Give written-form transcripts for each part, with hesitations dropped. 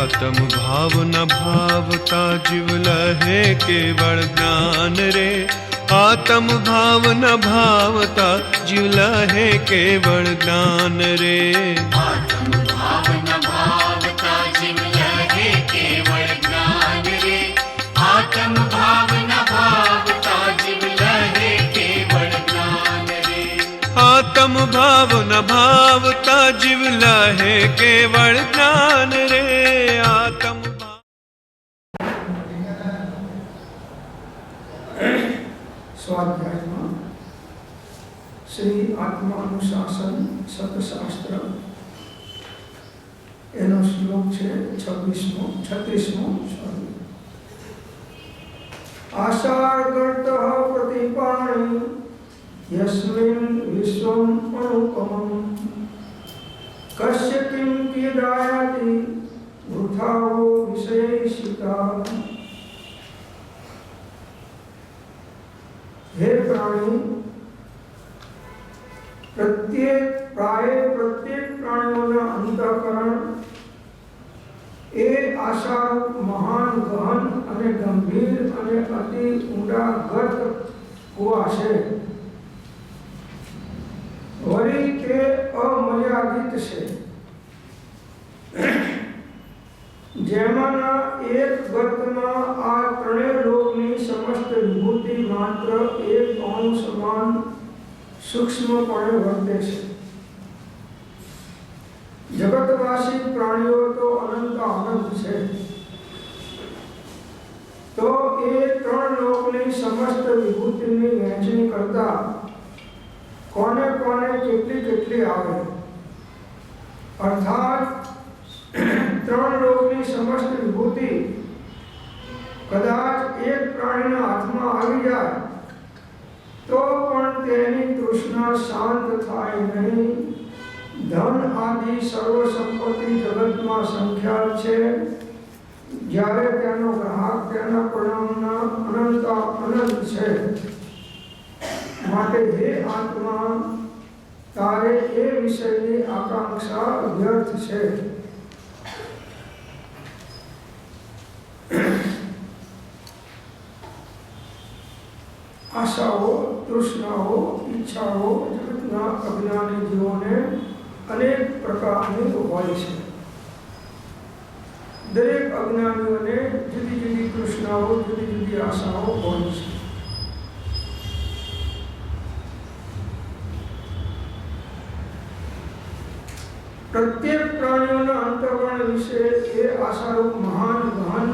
आत्म भाव न भावता जीव लहे केवल ज्ञान रे। आत्म भाव न भावता जीव लहे केवल ज्ञान रे। आत्म भाव न भावता जीव लहे केवल ज्ञान रे। आत्म भाव न भावता जीव लहे केवल ज्ञान रे। आत्म भाव न भावता जीव लहे केवल ज्ञान रे। आत्म स्वाध्याय में श्री आत्मानुशासन सतशास्त्र एनो श्लोक है 36मो आशार्गतः प्रतिपाणि यस्मिन् विश्वम् अनुपमम् कस्य किं पीडायाति वृथा वो विषयेषिता। हे प्राणी, प्रत्येक प्राणियों अंतःकरण ए आशारूप महान गहन अने गंभीर अने अति ऊंडा गर्त कुआ छे। वरी के अमर्यादित छे, जेमाना एक गर्तमां आ त्रणेय लोकनी समस्त विभूति मात्र एक अणु समान सूक्ष्मपणे वर्ते छे। जगतवासी प्राणियों तो अनंत अनंत छे, तो ए त्रण लोकनी समस्त विभूतिनी वહેંચણી करता कोने कोने કેટલી કેટલી આવે। अर्थात त्रण लोकनी समस्त विभूति कदाच एक प्राणीना हाथमां આવી જાય तो पण तेनी तृष्णा शांत थाय नहीं। धन आदि सर्व संपत्ति जगत में संख्याल छे, ज्यारे तेनो ग्राहक तेना परिणामना अनंत अनंत छे। माटे हे आत्मा, तारे ए विषयनी आकांक्षा व्यर्थ छे। आशाओं, तृष्णाओं, इच्छाओं जगतना अज्ञानी जीवों ने अनेक प्रकारनी होय छे। दरेक अज्ञानीओं ने जुदी जुदी तृष्णाओं, जुदी जुदी आशाओं होय छे। प्रत्येक प्राणियों अंतःकरण विषय ए आशारूप महान गहन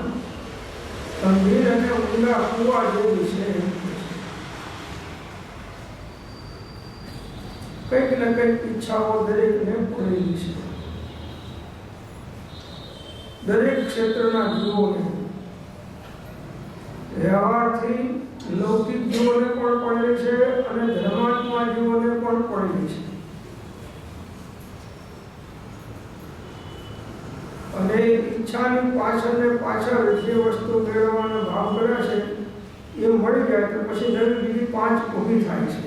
गंभीर अने ऊंडा कुआ जेवी छे। કંઈક ને કંઈક ઈચ્છાઓ દરેકને પડેલી છે। દરેક ક્ષેત્રના જીવોને વ્યવહારથી લૌકિક જીવોને પણ પડેલી છે અને ધર્માત્મા જીવોને પણ પડેલી છે। અને ઈચ્છાની પાછળ ને પાછળ જે વસ્તુ મેળવવાનો ભાવ કરે છે એ મળી જાય તો પછી નવી બીજી 5 ઊભી થાય છે।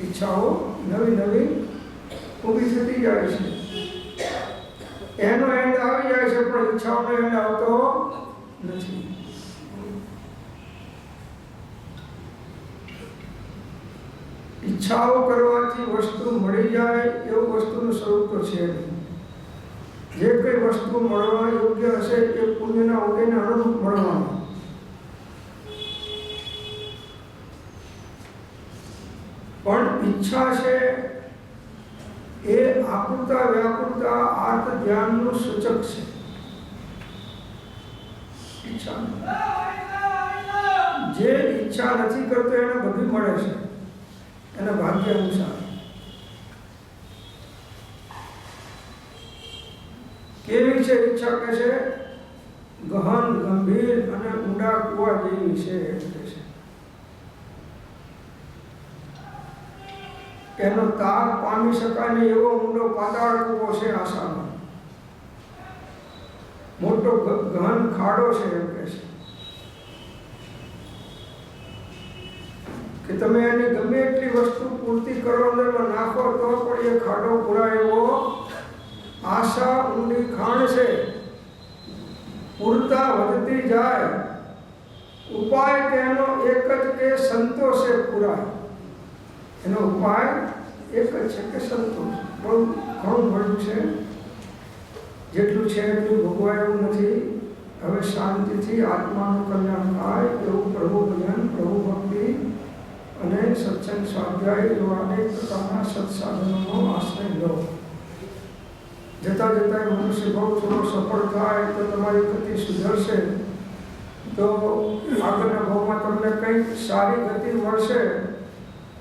ઈચ્છાઓ નવી નવી ઊભી થતી જાય છે। એનો એન્ડ આવી જાય છે પણ ઈચ્છાઓનો એન્ડ આવતો નથી। ઈચ્છાઓ કરવાથી વસ્તુ મળી જાય એવું વસ્તુનું સ્વરૂપ તો છે નહીં। જે કઈ વસ્તુ મળવા યોગ્ય હશે એ પુણ્યના ઉદયને અનુરૂપ મળવાનું। પણ ઈચ્છા છે એ આકુરતા વ્યાકુરતા આર્ત ધ્યાનનું સૂચક છે। ઈચ્છા જે ઈચ્છા નથી કરતો એને બધું મળે છે એના ભાગ્ય અનુસાર। કેવી છે ઈચ્છા કે છે ગહન ગંભીર અને ઊંડા કુવા જેવી છે। એનો તાર પામી શકાય નહીં એવો ઊંડો પાતાળ કૂવો છે આશાનો। મોટો ગહન ખાડો છે એમ કહે છે કે તમે એની ગમે એટલી વસ્તુ પૂર્તિ કરો અંદરમાં નાખો તો પણ એ ખાડો પૂરાય એવો आशा ऊंडी खाण से પૂરતા વધતી જાય, ઉપાય તેનો એક જ કે સંતોષે પુરાય. એનો ઉપાય એક જ છે કે સંતોષ. બહુ ઘણું મળ્યું છે, જેટલું છે એટલું ભોગવાય એવું નથી. હવે શાંતિથી આત્માનું કલ્યાણ થાય એવું પ્રભુ ભજન, પ્રભુ ભક્તિ અને સત્સંગ સ્વાધ્યાય એવા અનેક પ્રકારના સત્સાધનોનો આશ્રય લો. જતાં જતાં મનુષ્ય બહુ થોડો સફળ થાય તો તમારી ગતિ સુધરશે, તો આગળના ભાવમાં તમને કંઈક સારી ગતિ મળશે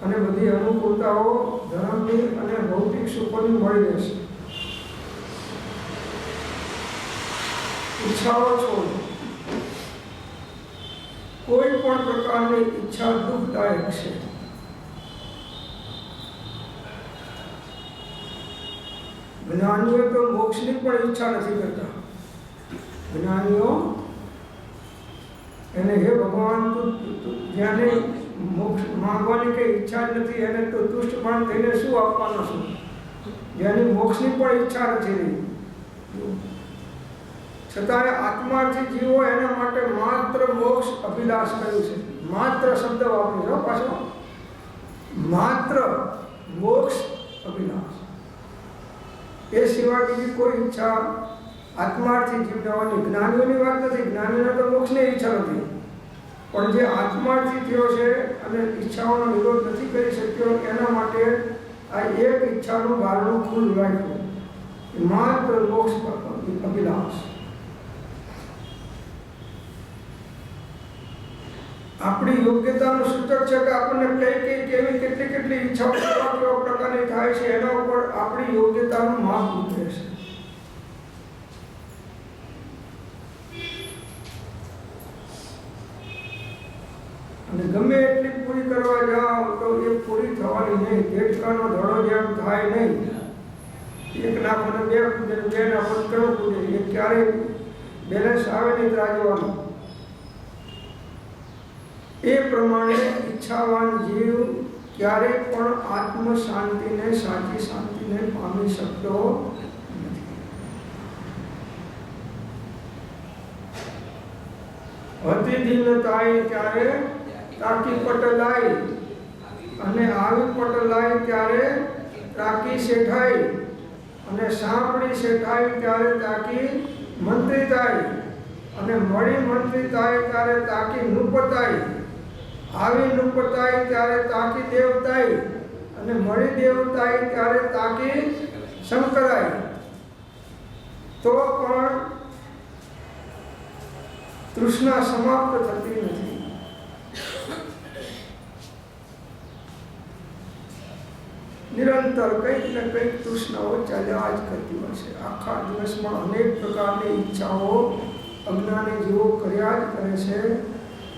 અને બધી અનુકૂળતાઓ ધર્મની અને ભૌતિક સુખોની મળી રહેશે. ઈચ્છાઓ છોડો. કોઈ પણ પ્રકારની ઈચ્છા દુઃખદાયક છે. જ્ઞાનીઓ તો મોક્ષની પણ ઈચ્છા નથી કરતા. જ્ઞાનીઓ એને હે ભગવાન, જેને મોક્ષ માંગવાની કઈ ઈચ્છા જ નથી, એને તો તુષ્ટપણ થઈને શું આપવાનો છું? જેની મોક્ષની પણ ઈચ્છા નથી રહી, છતાંય આત્માર્થી જીવો એના માટે માત્ર મોક્ષ અભિલાષ કર્યું છે. માત્ર શબ્દ વાપર્યો પાછો, માત્ર મોક્ષ અભિલાષ. એ સિવાય બીજી કોઈ ઈચ્છા આત્માર્થી જીવવાની. જ્ઞાનીઓની વાત નથી, જ્ઞાનીઓને તો મોક્ષની ઈચ્છા નથી, પણ જે આત્માર્થી થયો છે અને ઈચ્છાઓનો વિરોધ નથી કરી શક્યો, એના માટે આ એક ઈચ્છાનું બારણું ખુલ્લું રાખ્યું, માત્ર મોક્ષ અભિલાષ. આપણી યોગ્યતાનું સૂચક છે કે આપણને કઈ કેવી કેટલી ઈચ્છાઓ કેવા પ્રકારની થાય છે, એના ઉપર આપણી યોગ્યતાનું માપ ઉતરે છે. અને ગમે એટલી પૂરી કરવા જાઓ તો એ પૂરી થવાની નહીં. દેડકાનો ધડો જેમ થાય નહીં. એક નાખો ને બે કૂદે, બે નાખો ને ત્રણ કૂદે, એ ક્યારેય બેલેન્સ આવે નહીં ત્રાજવાનું. એ પ્રમાણે ઈચ્છાવાન જીવ ક્યારેય પણ આત્મ શાંતિને, સાચી શાંતિને પામી શકતો નથી. હતી દિનતાઈ ત્યારે તાકી પટલાઈ, અને આવી પટલાઈ ત્યારે તાકી શેઠાઈ, અને સાંભળી શેઠાઈ ત્યારે તાકી મંત્રી તાઈ, અને મળી મંત્રી તાઈ ત્યારે તાકી નૃપતાઈ, આવી નૃપતાઈ ત્યારે તાકી દેવતાઈ, અને મળી દેવતાઈ ત્યારે તાકી શંકરાઈ. તો પણ તૃષ્ણા સમાપ્ત થતી નથી. નિરંતર કંઈક ને કંઈક તૃષ્ણાઓ ચાલ્યા જ કરતી હોય છે. આખા દિવસમાં અનેક પ્રકારની ઈચ્છાઓ અજ્ઞાની જીવો કર્યા જ કરે છે.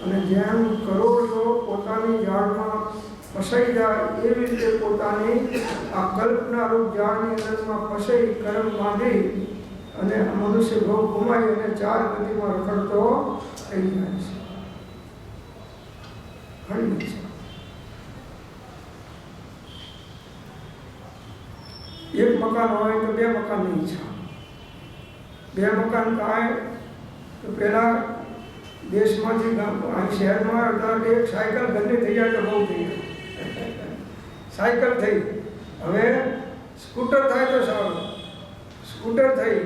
અને જેમ કરોડો પોતાની જાળમાં ફસાઈ જાય, એવી રીતે પોતાની આ કલ્પનારૂપ જાળની અંદરમાં ફસાઈ કર્મ બાંધી અને મનુષ્ય ભોગ ગુમાઈ અને ચાર ગતિમાં રખડતો થઈ જાય છે. ઘણી ઈચ્છા. એક મકાન હોય તો બે મકાનની ઈચ્છા. બે મકાન થાય તો પહેલા દેશમાંથી શહેરમાં એક સાયકલ ઘરની થઈ જાય તો બહુ થઈ જાય. સાયકલ થઈ, હવે સ્કૂટર થાય તો સારું, સ્કૂટર થઈ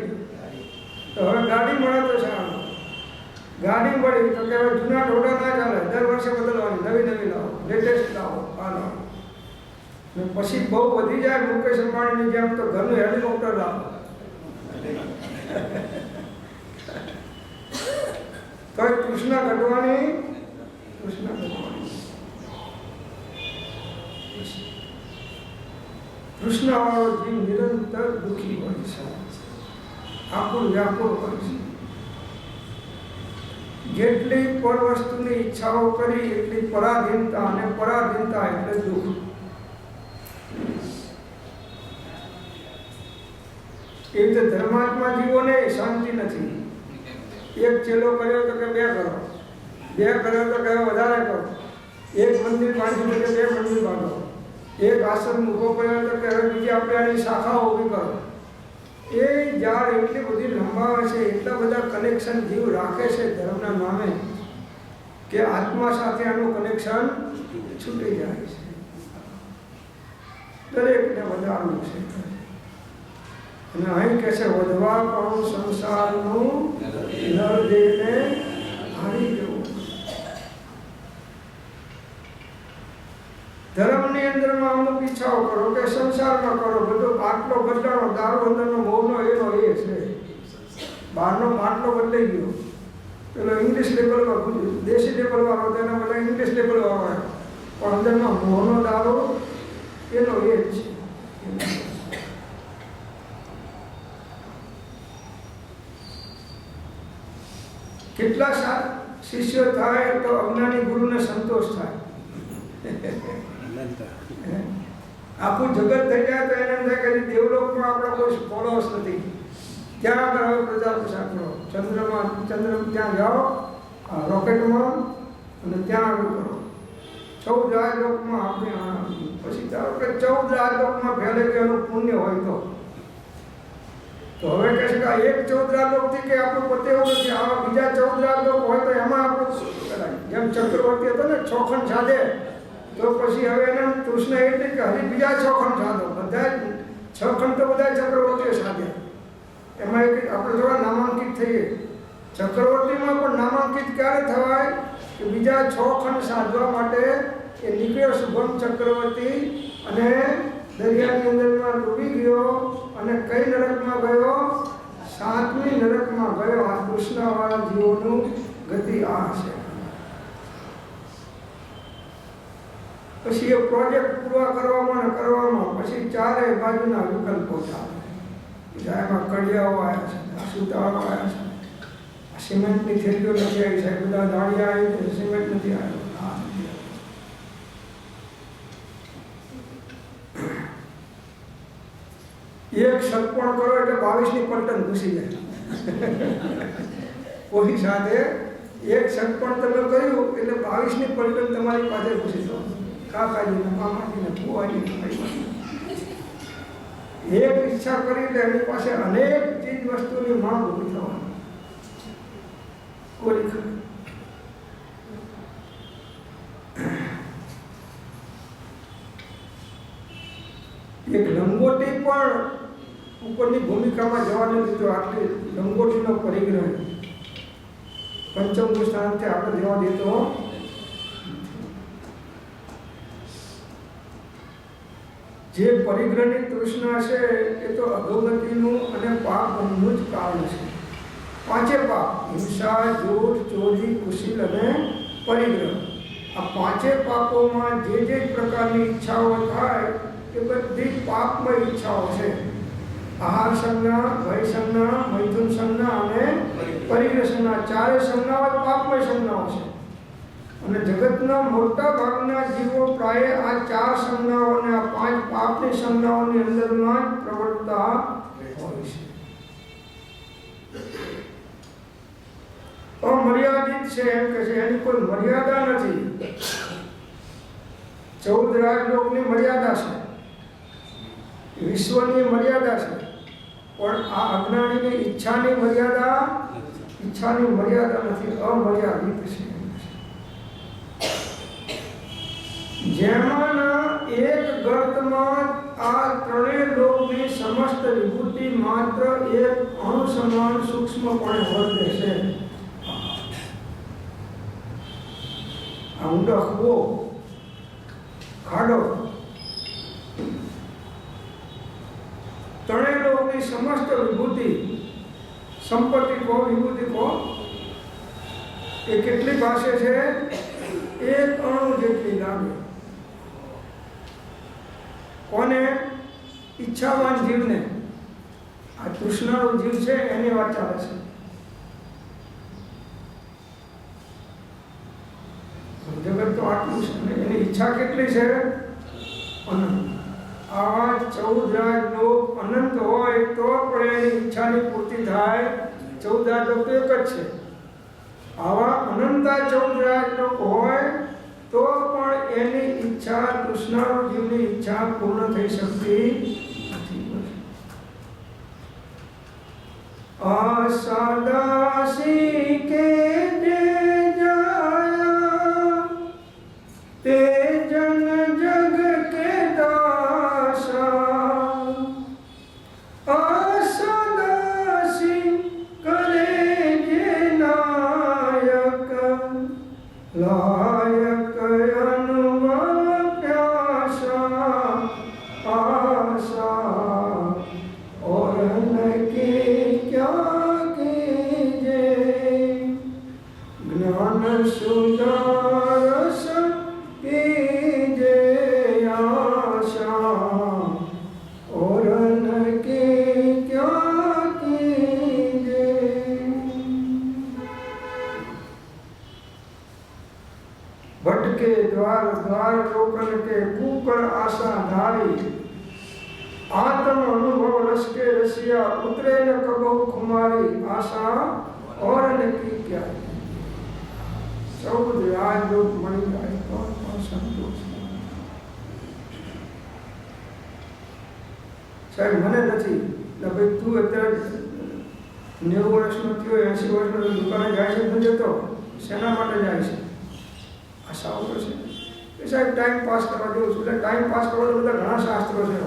તો હવે ગાડી મળે તો સારું, ગાડી મળી તો કે હવે જૂના ઢોળા ના ચાલે, દર વર્ષે બદલવાની, નવી લાવો, લેટેસ્ટ લાવો, આ લાવો. ને પછી બહુ વધી જાય મુકેશ અંબાણીની જેમ તો ઘરનું હેલિકોપ્ટર લાવો. તો તૃષ્ણા ઘટવાની, તૃષ્ણા ઘટવાની. તૃષ્ણાવાળો જીવ નિરંતર દુઃખી હોય છે, આકુળ વ્યાકુળ હોય છે. જેટલી પર વસ્તુની ઈચ્છાઓ કરી એટલી પરાધીનતા, અને પરાધીનતા એટલે દુઃખ. એ રીતે ધર્માત્મા જીવોને શાંતિ નથી. એક ચેલો કર્યો તો કે બે કરો, બે કર્યો તો કે વધારે કરો, એક મંદિર બાંધ્યું તો કે બે મંદિર બાંધો, એક આશ્રમ ઊભો કર્યો તો કે હવે બીજી આપણે આની શાખાઓ ઊભી કરો. એ જાળ એટલી બધી લંબાવે છે, એટલા બધા કનેક્શન જીવ રાખે છે ધર્મના નામે કે આત્મા સાથે આનું કનેક્શન છૂટી જાય છે. દરેકને વધારવું છે. અને અહીં કહે છે વધવા પણ સંસારનું નર દેહને હારી જવું. ધર્મની અંદરમાં અમુક ઈચ્છાઓ કરો કે સંસારમાં કરો, બધો પાટલો બદલાનો, દારૂ અંદરનો મોહનો એનો એ છે. બહારનો પાટલો બદલાઈ ગયો. પેલો ઇંગ્લિશ લેવલમાં, દેશી લેવલ વાળો તેના બધા ઇંગ્લિશ લેવલ વાળો, પણ અંદરમાં મોહનો દારૂ એનો એ જ છે. કેટલા શિષ્યો થાય તો અજ્ઞાની ગુરુને સંતોષ થાય. આખું જગત થઈ જાય તો એને એમ થાય કે દેવલોકમાં આપણા કોઈ ફોલોઅર્સ નથી, ત્યાં આગળ હવે પ્રચાર પ્રસાર કરો. ચંદ્ર ત્યાં જાઓ રોકેટમાં અને ત્યાં આગળ કરો. 14 રાજલોકમાં આપણે પછી ધારો કે 14 રાજલોકમાં ફેલે કે એનું પુણ્ય હોય તો હવે કહે છે કે એક 14 રાજલોકથી કે આપણું પોતે એવું નથી, આવા બીજા 14 રાજલોક હોય તો એમાં આપણું કરાય. જેમ ચક્રવર્તી હતો ને 6 ખંડ સાધે, તો પછી હવે એને કૃષ્ણ એટલે કે હજી બીજા 6 ખંડ સાધો. બધા 6 ખંડ તો બધા ચક્રવર્તીઓ સાધ્યા. એમાં એક આપણે થોડા નામાંકિત થઈએ. ચક્રવર્તીમાં પણ નામાંકિત ક્યારે થવાય કે બીજા 6 ખંડ સાધવા માટે એ નીકળ્યો શુભમ ચક્રવર્તી અને દરિયાની અંદરમાં ડૂબી ગયો અને કઈ નરકમાં ગયો? 7મી નરકમાં ગયો. આ કૃષ્ણવાળા જીવોનું ગતિ આ છે. પછી એ પ્રોજેક્ટ પૂરા કરવામાં પછી ચારે બાજુના વિકલ્પો ચાલે. એમાં કડિયાઓ આવ્યા છે, સુતારો આવ્યા છે, સિમેન્ટની થેલીઓ નથી આવી છે, બધા દાળિયા આવી છે, સિમેન્ટ નથી આવ્યો. એક સર્પણ કરો એટલે 22ની પલટન ઘૂસી જાય. કોઈ સાથે એક સર્પણ તમે કર્યું એટલે 22ની પલટન તમારી પાસે ઘૂસી જાય. કાકાજીને, મામાજીને, ફુવાજીને, એક ઈચ્છા કરી એટલે એની પાસે અનેક ચીજ વસ્તુની માંગ ઊભી થવાની. કોઈ એક લંગોટી પણ ઉપરની ભૂમિકામાં જવાની દીધો. આટલી લંગોટીનો પરિગ્રહ પંચમ સ્થાનથી આપણે જવા દેતો. જે પરિગ્રહની તૃષ્ણા છે એ તો અધોગતિનું અને પાપ બંધનું જ કારણ છે. 5 પાપ: હિંસા, જૂઠ, ચોરી, કુશીલ અને પરિગ્રહ. આ 5 પાપોમાં જે પ્રકારની ઈચ્છાઓ થાય એ બધી પાપમય ઈચ્છાઓ છે. આહાર સંજ્ઞા, ભય સંજ્ઞા, મૈથુન સંજ્ઞા અને પરિગ્રહ સંજ્ઞા, 4 સંજ્ઞાઓ પાપમય સંજ્ઞાઓ છે. અને જગતના મોટા ભાગના જીવો પ્રાય આ 4 સંજ્ઞાઓ અને આ 5 પાપની સંજ્ઞાઓની અંદરમાં જ પ્રવર્તતા હોય છે. અમર્યાદિત છે એમ કે છે, એની કોઈ મર્યાદા નથી. 14 રાજલોકની મર્યાદા છે, વિશ્વની મર્યાદા છે, પણ આ અજ્ઞાનીની ઈચ્છાની મર્યાદા નથી, અમર્યાદિત છે. જેમાંના એક ગર્તમાં આ 3 લોકની સમસ્ત વિભૂતિ માત્ર એક અણુ સમાન સૂક્ષ્મપણે વર્તે છે. આ ઊંડો કૂવો, ખાડો, 3 લોકની સમસ્ત વિભૂતિ, સંપત્તિ કો, વિભૂતિ કો, એ કેટલી પાસે છે? એક અણુ જેટલી લાગે. કોને? ઈચ્છાવાન જીવને. આ તૃષ્ણાળુ જીવ છે એની વાત ચાલે છે. જગત તો આટલું છે, એની ઈચ્છા કેટલી છે? અનંત. આવા 14 રાજલોક અનંત હોય તો પણ એની ઈચ્છાની પૂર્તિ થાય. 14 રાજલોક તો એક જ છે. આવા અનંતા 14 રાજલોક હોય તો પણ એની ઈચ્છા, તૃષ્ણાળુ જીવની ઈચ્છા પૂર્ણ થઈ શકતી નથી. आशा दासी के जे जाया ते जन जग के दासा आशा दासी करे जे नायक लायक अनुभव प्यासा आशा और न के क्या कीजे ज्ञान सुधारस कीजे आशा और न के क्या कीजे। भटके द्वार द्वार रोकन के कुकर आशा धारी आत्म अनुभव रस के रसिया उतरे न कबो खुमारी आशा और न की क्या सब राज लोग मणि जाए कौन संतोष साहेब મને નથી એટલે ભાઈ તું અત્યારે 90 વર્ષનો થયો 80 વર્ષનો દુકાને જાય છે નથી જતો શેના માટે જાય છે આશા ઉપર છે એ સાહેબ ટાઈમ પાસ કરવા જેવું છે એટલે ટાઈમ પાસ કરવા બધા ઘણા શાસ્ત્રો છે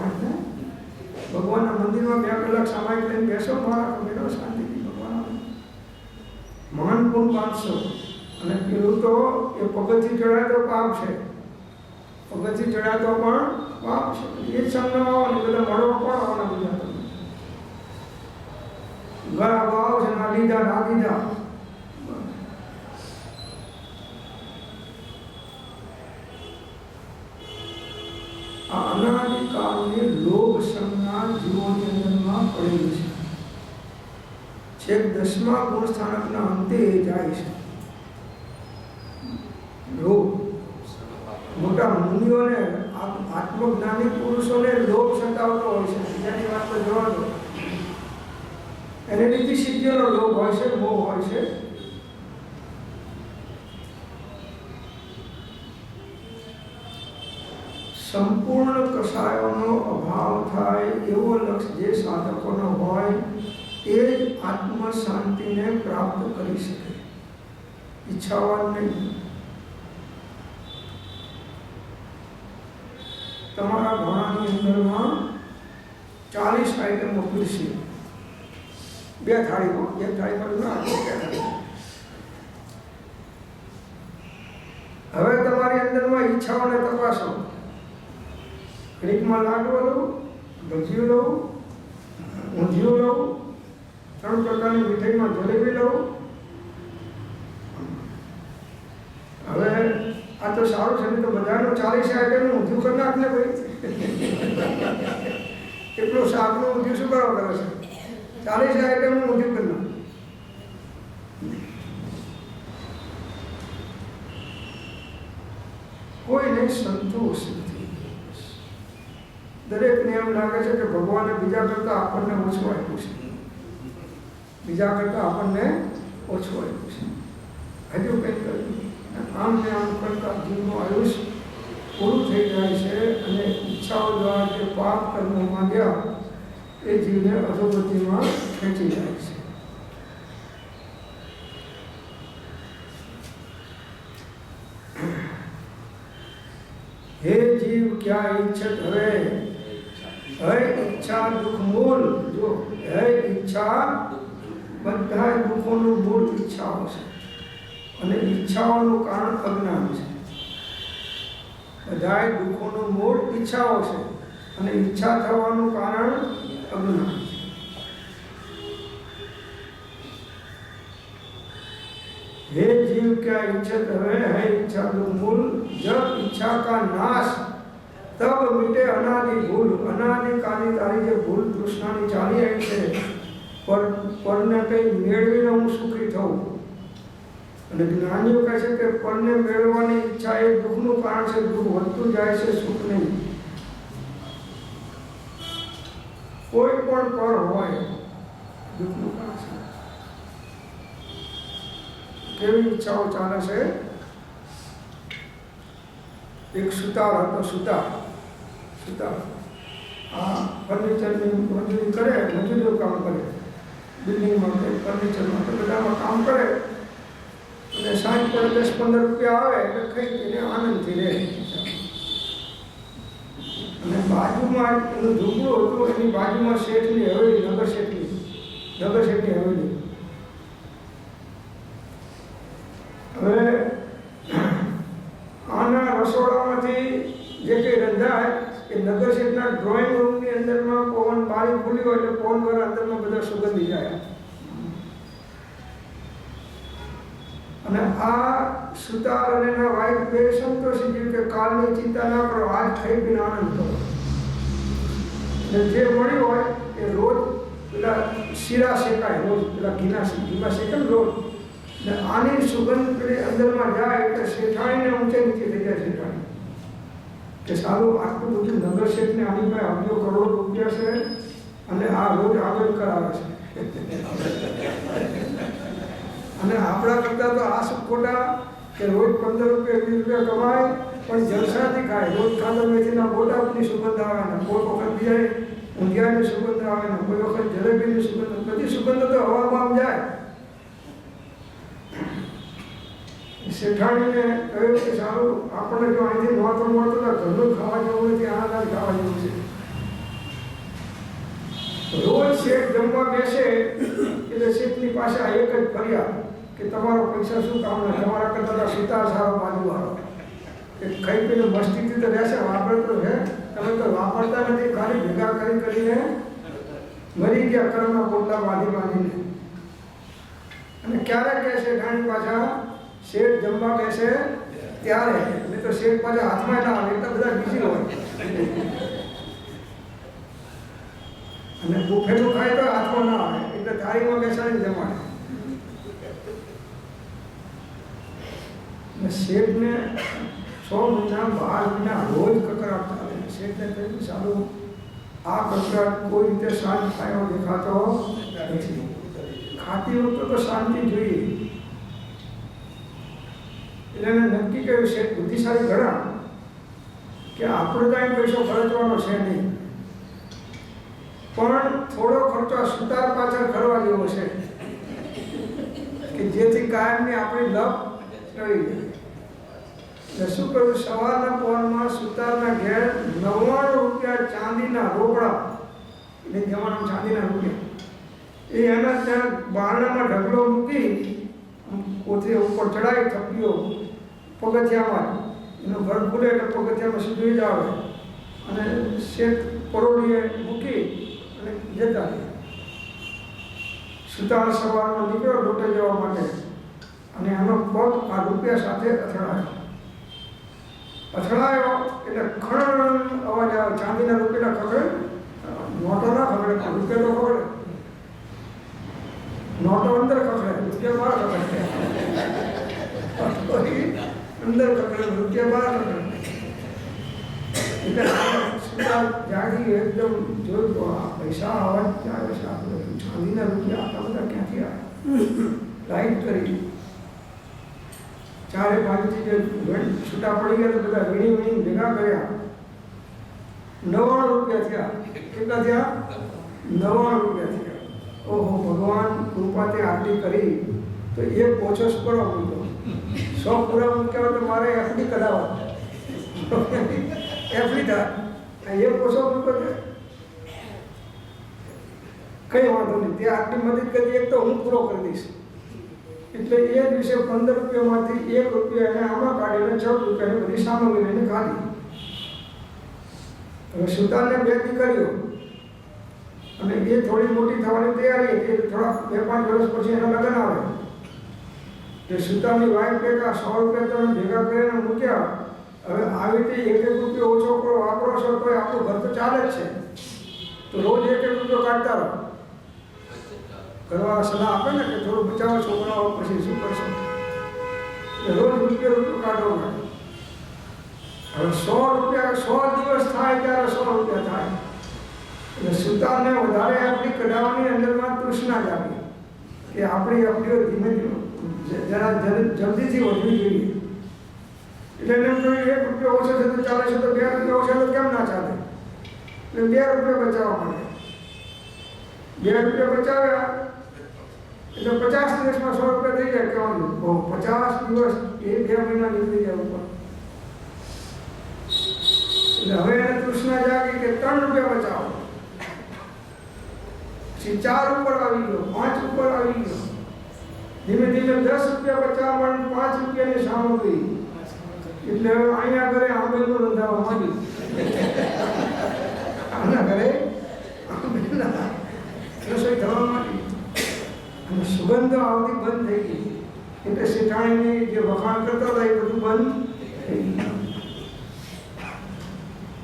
ભગવાનના મંદિરમાં 2 કલાક સામાયિક લઈને બેસો મારા મેળો શાંતિથી ભગવાન મહાન ગુણ 500 અને પેલું તો એ પગથિયું ચડાય તો પાપ છે પગથિયું ચડાય તો પણ પાપ છે એ જ સમજાવવા અને બધા મળવા કોણ આવવાના બીજા તમે ગળા ભાવ છે ના લીધા ના દીધા આ અનાદિકાળની લોભ સંજ્ઞા જીવોની અંદરમાં પડેલી છે છેક 10મા ગુણ સ્થાનકના અંતે જાય છે લોભ મોટા મુનિઓને આત્મજ્ઞાની પુરુષોને લોભ સતાવતો હોય છે બીજાની વાત પર જવા દો એને રીતિ સિદ્ધિઓનો લોભ હોય છે મોહ હોય છે સંપૂર્ણ કસાયોનો અભાવ થાય એવો લક્ષ્ય જે સાધકોનો હોય એ જ આત્મ શાંતિને પ્રાપ્ત કરી શકે ઈચ્છાવાન નહીં તમારા ઘોડાની અંદરમાં 40 આઈટમો પીરસી 2 થાળીમાં એક થાળીમાં ના હવે તમારી અંદરમાં ઈચ્છાઓને તપાસો ઘડીકમાં લાડવો લઉં ભજીયું લઉં ઊંધિયું લઉં 3 પ્રકારની મીઠાઈમાં જલેબી લઉં હવે આ તો સારું છે ને તો બધાનું 40 આઈટમનું ઊંધિયું કરી નાખ ને ભાઈ એટલું શાકનું ઊંધિયું શું કરવા કરે છે 40 આઈટમનું ઊંધિયું કરી નાખ કોઈને સંતોષ નથી દરેકને એમ લાગે છે કે ભગવાને બીજા કરતાં આપણને ઓછું આપ્યું છે બીજા કરતાં આપણને ઓછું આપ્યું છે હજુ કંઈક કર્યું આમ ને આમ કરતાં જીવનું આયુષ્ય પૂરું થઈ જાય છે અને ઈચ્છાઓ દ્વારા જે પાપ કર્મો માંગ્યા એ જીવને અધોગતિમાં ખેંચી જાય છે हे जीव क्या इच्छत है इच्छा दुख मूल जो है इच्छा બધા દુઃખોનું મૂળ ઈચ્છાઓ છે અને ઈચ્છાઓનું કારણ અજ્ઞાન છે બધા દુઃખોનું મૂળ ઈચ્છાઓ છે અને ઈચ્છા થવાનું કારણ અજ્ઞાન છે हे जीव क्या इच्छत है इच्छा दुख मूल जब इच्छा का नाश तब मिटे अनादि भूल अनादि काली तारी जे भूल तृष्णानी चाली आई છે પરને કંઈ મેળવીને હું સુખી થઉં અને જ્ઞાનીઓ કહે છે કે પરને મેળવવાની ઈચ્છા એ દુઃખનું કારણ છે દુઃખ વધતું જાય છે સુખ નહીં કોઈ પણ પર હોય દુઃખનું કારણ છે કેવી ઈચ્છાઓ ચાલે છે એક સુતાર હતો સુતાર આ ફર્નિચરની મજૂરી કરે મજૂરીનું કામ કરે બિલ્ડિંગમાં કે ફર્નિચરમાં તો બધામાં કામ કરે અને સાંજ પડે 10-15 રૂપિયા આવે એટલે ખાઈ પીને આનંદથી રહે. અને બાજુમાં એનું ઝૂંપડું હતું, એની બાજુમાં શેઠની હવેલી, નગર શેઠની હવેલી. હવે આના રસોડામાંથી જે કંઈ રંધાય એ નગર શેઠના ડ્રોઈંગ રૂમની અંદરમાં પવન બારી ખુલી હોય એટલે પવન દ્વારા અંદરમાં બધા સુગંધી જાય. અને આ સુતાર અને એના વાઈફ બે સંતોષી ગયું કે કાલની ચિંતા ના કરો, આજ ખાઈ પીને આનંદ કરો. અને જે મળ્યું હોય એ રોજ પેલા શીરા શેકાય, રોજ પેલા ઘીમાં શેકાય રોજ. ને આની સુગંધ પેલી અંદરમાં જાય એટલે શેઠાણીને ઊંચે નીચે થઈ જાય. શેઠાણી કે સારું આટલું બધું નગર શેઠને આની પાસે અબજો કરોડ રૂપિયા છે અને આ રોજ આગળ કરાવે છે. અને આપણા કરતા તો આ શું ખોટા કે રોજ 15 રૂપિયા 20 રૂપિયા કમાય પણ જલસાથી ખાય. રોજ ખાંડ મેથીના ગોટાની સુગંધ આવે ને કોઈ વખત બીજા ઊંધિયાની સુગંધ આવે ને કોઈ વખત જલેબીની સુગંધ, બધી સુગંધ તો હવામાં જાય. શેઠાણીને કહ્યું કે સારું આપણને જો અહીંથી નોતો મળતો તો ઘરનું ખાવા જવું નથી, આના ખાવા જવું છે. રોજ શેઠ જમવા બેસે એટલે શેઠની પાસે આ એક જ ફરિયાદ કે તમારો પૈસા શું કામના, તમારા કરતા સુતાર સારો બાજુવાળો કે ખાઈ પીને મસ્તીથી તો રહેશે, વાપરતો છે, તમે તો વાપરતા નથી, ખાલી ભેગા કરીને મરી ગયા કર્મના પોટલા બાંધીને. અને ક્યારે કહે શેઠાણી પાછા શેઠ જમવા બેસે ત્યારે, નહીં તો શેઠ પાછા હાથમાં ના આવે એટલે બધા બીજી હોય. અને બુફેનું ખાય તો હાથમાં ના આવે એટલે થાળીમાં બેસાડી જમાડે. શેઠને 6 મહિના 12 મહિના રોજ કકરાટ ચાલે. શેઠને કહ્યું સારું આ કકરાટ કોઈ રીતે શાંત થયો દેખાતો નથી. ખાતી વખતે તો શાંતિ જોઈએ. એટલે એને નક્કી કર્યું, શેઠ બુદ્ધિશાળી ઘણા કે આપણે કાંઈ પૈસો ખર્ચવાનો છે નહીં, પણ થોડો ખર્ચો સુતાર પાછળ કરવા જેવો છે કે જેથી કાયમની આપણી લપ ટળી જાય. એટલે શું કહ્યું, સવારના પહોરમાં સુતારના ઘેર 99 રૂપિયા ચાંદીના રોકડા, એટલે જમાના ચાંદીના રૂપિયા, એ એના ત્યાં બારણામાં ઢગલો મૂકી કોથળી ઉપર ચડાવી થપ્પીઓ પગથિયામાં, એનું ઘર ખુલે એટલે પગથિયામાં સીધું જ આવે અને શેઠ પરોડીએ મૂકી અને જતા રહ્યા. સુતાર સવારમાં નીકળ્યો ડોટે જવા માટે અને એનો પગ આ રૂપિયા સાથે અથડાયો એટલે ખણ અવાજ આવે. ચાંદીના રૂપિયા ખગડે, નોટો ના ખગડે, પણ રૂપિયા તો ખગડે. નોટો અંદર ખગડે, રૂપિયા બહાર ખગડે. અંદર ખગડે, રૂપિયા બહાર ખગડે. એટલે સુતાર જાગી એકદમ જોયું તો આ પૈસા અવાજ આવે છે, આપણે ચાંદીના રૂપિયા આટલા બધા ક્યાંથી આવ્યા. લાઈટ કરી ચારે બાજુથી જે છૂટા પડી ગયા તો બધા વીણી ભેગા કર્યા. 99 રૂપિયા થયા. કેટલા થયા? 99 રૂપિયા થયા. ઓહો, ભગવાન કૃપાથી આટલી કરી તો એક ઓછો સ્પરો મૂક્યો. 100 પૂરા મૂક્યા હોય તો મારે એફડી કઢાવવા, એફડી થાય. એક ઓછો મૂક્યો છે, કઈ વાંધો નહીં, તે આટલી મદદ કરી, એક તો હું પૂરો કરી દઈશ. એટલે એ દિવસે 15 રૂપિયામાંથી 1 રૂપિયા એને આમાં કાઢીને 14 રૂપિયાની બધી સામગ્રી એને ખાધી. હવે સુતારને 2 દીકરીઓ અને એ થોડી મોટી થવાની તૈયારી હતી. થોડા 2-5 વર્ષ પછી એના લગ્ન આવે. જે સુતારની વાઈફ ભેગા 100 રૂપિયા તમે ભેગા કરીને મૂક્યા. હવે આવી રીતે 1-1 રૂપિયો ઓછો કરો, વાપરો છો તો આપણું ઘર તો ચાલે જ છે. તો રોજ 1-1 રૂપિયો કાઢતા રહો. ઘરવાળા સલાહ આપે ને કે થોડું બચાવો છોકરાઓ પછી શું કરશો, રોજ રૂપિયો કાઢો. હવે 100 રૂપિયા 100 દિવસ થાય ત્યારે 100 રૂપિયા થાય. એટલે સુતારને વધારે આપણી કઢાવવાની અંદરમાં તૃષ્ણા જાગી કે આપણી આપણીઓ ધીમે ધીમે જરા જલ્દીથી વધવી જોઈએ. એટલે એને કહ્યું 1 રૂપિયો ઓછો છે તો ચાલે છે, તો 2 રૂપિયા ઓછો તો કેમ ના ચાલે. એટલે 2 રૂપિયા બચાવવા માંડે. 2 રૂપિયા બચાવ્યા એટલે 50 દિવસમાં 100 રૂપિયા થઈ જાય કહેવાનું. 50 દિવસ 1-2 મહિના નીકળી જાય ઉપર. એટલે હવે એને તૃષ્ણા જાગી કે 3 રૂપિયા બચાવો. પછી 4 ઉપર આવી ગયો, 5 ઉપર આવી ગયો. ધીમે ધીમે 10 રૂપિયા બચાવવા અને 5 રૂપિયાની સામગ્રી. એટલે અહીંયા ઘરે આંબેલનું રંધાવા માંડ્યું. આના ઘરે આંબેલના રસોઈ થવા માંડી અને સુગંધ આવતી બંધ થઈ ગઈ. એટલે શેઠાણીની જે વખાણ કરતા હતા એ બધું બંધ થઈ ગયું.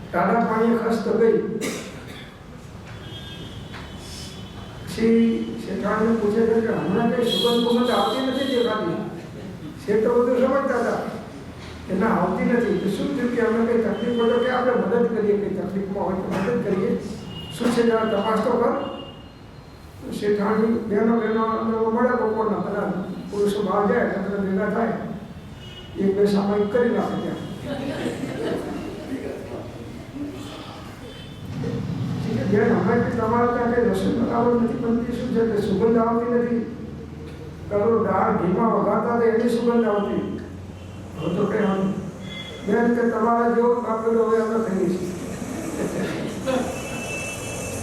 ટાઢા પાણી ખસ તો ગઈ. પછી શેઠાણીને પૂછે છે કે હમણાં કઈ સુગંધ આવતી નથી દેખાતી. શેઠ તો બધું સમજતા હતા કે ના આવતી નથી. તો શું થયું કે અમે કઈ તકલીફ પડે કે આપણે મદદ કરીએ, કઈ તકલીફમાં હોય તો મદદ કરીએ. શું છે જરા તપાસ તો કર. શેઠાણી બહેનો મળે બપોરના બધા પુરુષો બહાર જાય એટલે ભેગા થાય, 1-2 સામાયિક કરી નાખે ત્યાં. બેન હમણાં કે તમારે ત્યાં કઈ રસોઈ બરાબર નથી બનતી, શું છે કે સુગંધ આવતી નથી. પેલો દાળ ઘીમાં વઘારતા હતા એની સુગંધ આવતી. હવે તો કઈ આમ બેન કે તમારા જેવો કાપેલો હવે અમે ખાઈએ છીએ.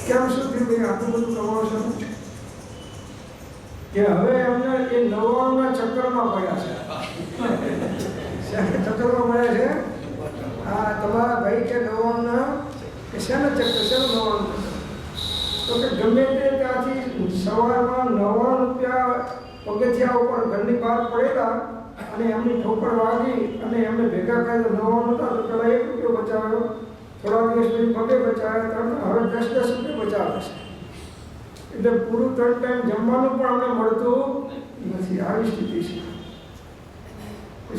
કેમ શું થયું ભાઈ આટલું બધું કમાવો છો કે હવે એમને એ નવાણુંના ચક્કરમાં પડ્યા છે. ચક્કરમાં મળ્યા છે. આ તમારા ભાઈ કે નવાણુંના કે શેના ચક્કર, શેનું નવાણું ચક્કર? તો કે ગમે તે ત્યાંથી સવારમાં 99 રૂપિયા પગથિયા ઉપર ઘરની બહાર પડેલા અને એમની ઠોકર વાગી અને એમને ભેગા કર્યા 99 હતા તો પેલા 1 રૂપિયો બચાવ્યો, થોડા દિવસ પછી પગે બચાવ્યા, હવે 10-10 રૂપિયા બચાવે છે. એટલે પૂરું 3 ટાઈમ જમવાનું પણ અમને મળતું નથી. આવી સ્થિતિ છે.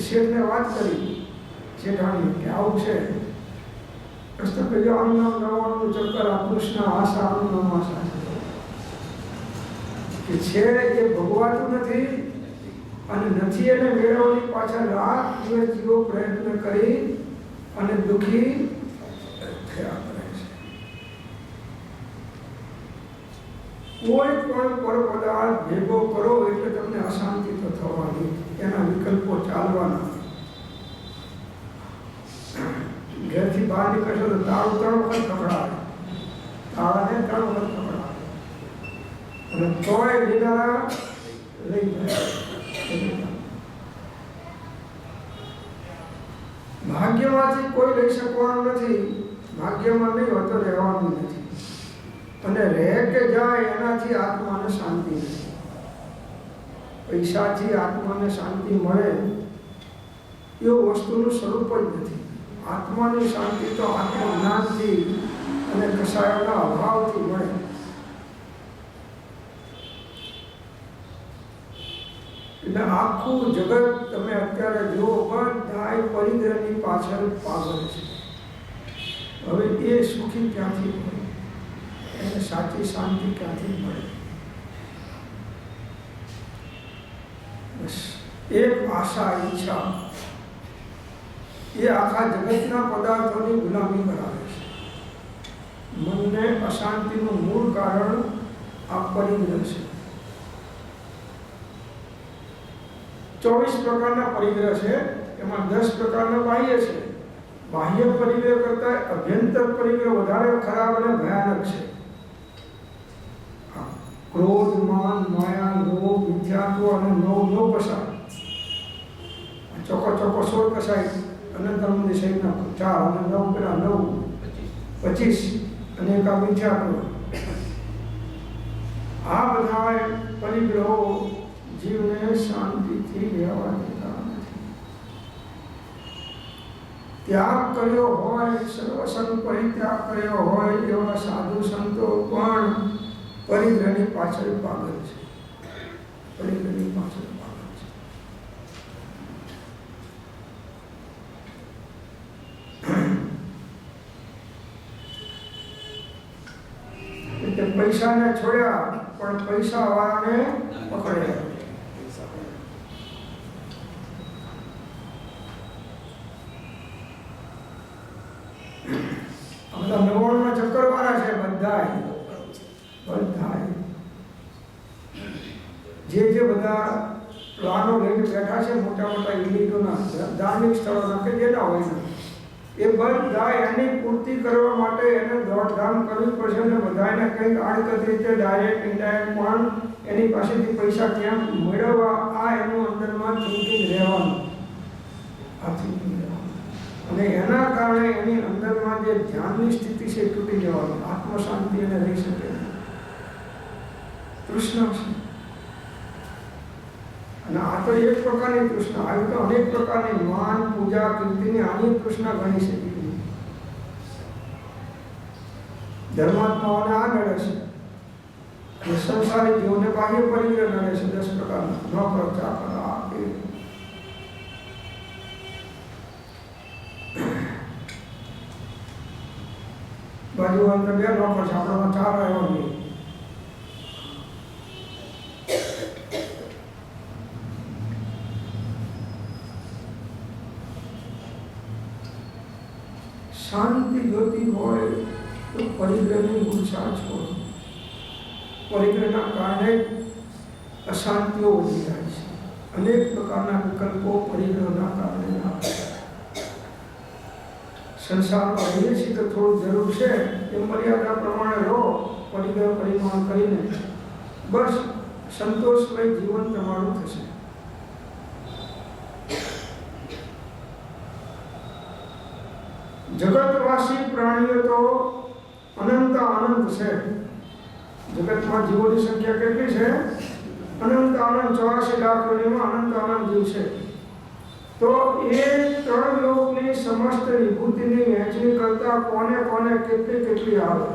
શેઠને વાત કરી શેઠાણી કે આવું છે. રસ્તો કહ્યું આનું નામ નવાણું ચક્કર, આ કૃષ્ણ આશા, આનું નામ આશા છે. કે છે એ ભોગવાતું નથી અને નથી એને મેળવવાની પાછળ રાત દિવસ જીવો પ્રયત્ન કરી અને દુઃખી થયા કરે છે. કોઈ પણ પરપદાર્થ ભેગો કરો એટલે તમને અશાંતિ તો થવાની, એના વિકલ્પો ચાલવાના. ઘરથી બહાર નીકળશો તો તાળું 3 વખત ખખડાવે, તાળાને 3 વખત ખખડાવે અને તોય લીધારા લઈ જાય. ભાગ્યમાંથી કોઈ લઈ શકવાનું નથી, ભાગ્યમાં નહીં હોય તો રહેવાનું નથી. અને રહે કે જાય એનાથી આત્માને શાંતિ નથી. પૈસાથી આત્માને શાંતિ મળે એવું વસ્તુનું સ્વરૂપ જ નથી. આત્માની શાંતિ તો આત્મજ્ઞાનથી અને કસાયોના અભાવથી મળે. એટલે આખું જગત તમે અત્યારે જુઓ, બધાય પરિગ્રહની પાછળ પાગલ છે. હવે એ સુખી ક્યાંથી મળે, એને સાચી શાંતિ ક્યાંથી મળે? બસ એક આશા, ઈચ્છા એ આખા જગતના પદાર્થોની ગુલામી કરાવે છે. મનને અશાંતિનું મૂળ કારણ આ પરિગ્રહ છે. 24 પ્રકારના પરિગ્રહ છે, એમાં 10 પ્રકારના બાહ્ય છે. બાહ્ય પરિગ્રહ કરતાં અભ્યંતર પરિગ્રહ વધારે ખરાબ અને ભયાનક છે. ક્રોધ, માન, માયા, લોભ, મિથ્યાત્વ અને નવ કસાય. ચોખ્ખો 16 કસાય અનંત સહિતના 4 અને 9 પેલા 9 25 અને એક આ મિથ્યાત્વ. આ બધા પરિગ્રહો જીવને શાંતિથી રહેવા દેતા નથી. ત્યાગ કર્યો હોય, સર્વસંગ પરિત્યાગ કર્યો હોય એવા સાધુ સંતો પણ પરિગ્રહની પાછળ પાગલ છે. પરિગ્રહની પાછળ પાગલ છે. એટલે પૈસાને છોડ્યા પણ પૈસા વાળાને પકડ્યા. બધા 99 ચક્કર વાળા છે, બધાય. જે બધા પ્લાનો લઈને બેઠા છે મોટા મોટા યુનિટોના ધાર્મિક સ્થળોના કે જેના હોય એ બધા એની પૂર્તિ કરવા માટે એને દોડધામ કરવી પડશે અને બધાને કંઈક આડકત રીતે ડાયરેક્ટ ઇનડાયરેક્ટ પણ એની પાસેથી પૈસા ક્યાં મેળવવા, આ એનું અંદરમાં થિંકિંગ રહેવાનું, આ થિંકિંગ રહેવાનું. અને એના કારણે એની અંદરમાં જે ધ્યાનની સ્થિતિ છે એ તૂટી જવાની, આત્મશાંતિ એને રહી શકે નહીં. તૃષ્ણા છે. અને આ તો એક પ્રકારની તૃષ્ણા, આવી તો અનેક પ્રકારની માન, પૂજા, કીર્તિની આની તૃષ્ણા ગણી છે. ધર્માત્માઓને આ નડે છે અને સંસારી જીવોને બાહ્ય પરિગ્રહ નડે છે 10 પ્રકારના. નોકર, ચાકર, આ તે. બાજુવાળા 2 નોકર છે, આપણામાં 4 આવ્યા નહીં. શાંતિ જોતી હોય તો પરિગ્રહની મૂર્છા છોડો. પરિગ્રહના કારણે અશાંતિઓ વધી જાય છે. અનેક પ્રકારના વિકલ્પો પરિગ્રહના કારણે આવે. સંસારમાં રહીએ છીએ તો થોડું જરૂર છે એ મર્યાદા પ્રમાણે રહો, પરિગ્રહ પરિમાણ કરીને બસ સંતોષમય જીવન તમારું થશે. જગતવાસી પ્રાણીઓ તો અનંત આનંદ છે. જગતમાં જીવોની સંખ્યા કેટલી છે? અનંત આનંદ, 84 લાખ યોનિમાં અનંત આનંદ જીવ છે. તો એ 3 લોકની સમસ્ત વિભૂતિની વહેંચણી કરતા કોને કોને કેટલી કેટલી આવે.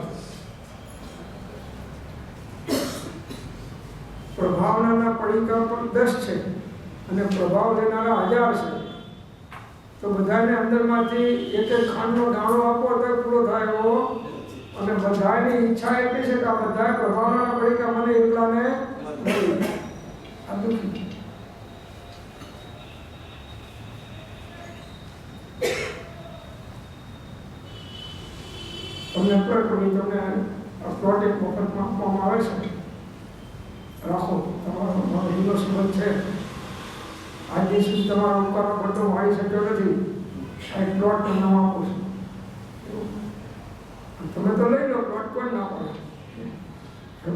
પ્રભાવનાના પડીકા પણ 10 છે અને પ્રભાવ લેનારા 1000 છે. તો બધાને અંદરમાંથી એક ખાંડનો દાણો આપો તો પૂરો થાય એવો. અને બધાની ઈચ્છા એટલી છે કે આ બધા પ્રભાવના પડીકા મને એકલાને આ દુઃખી. તમને તમને પ્લોટ એક વખતમાં આપવામાં આવે છે, રાખો, તમારો હિન્દુ સંબંધ છે. આજ દિવસ સુધી તમારા ઉપકારનો પટ્ટો આવી શક્યો નથી, આ એક પ્લોટ તમને આપું છું. તમે તો લઈ લો, પ્લોટ કોઈ ના પડે.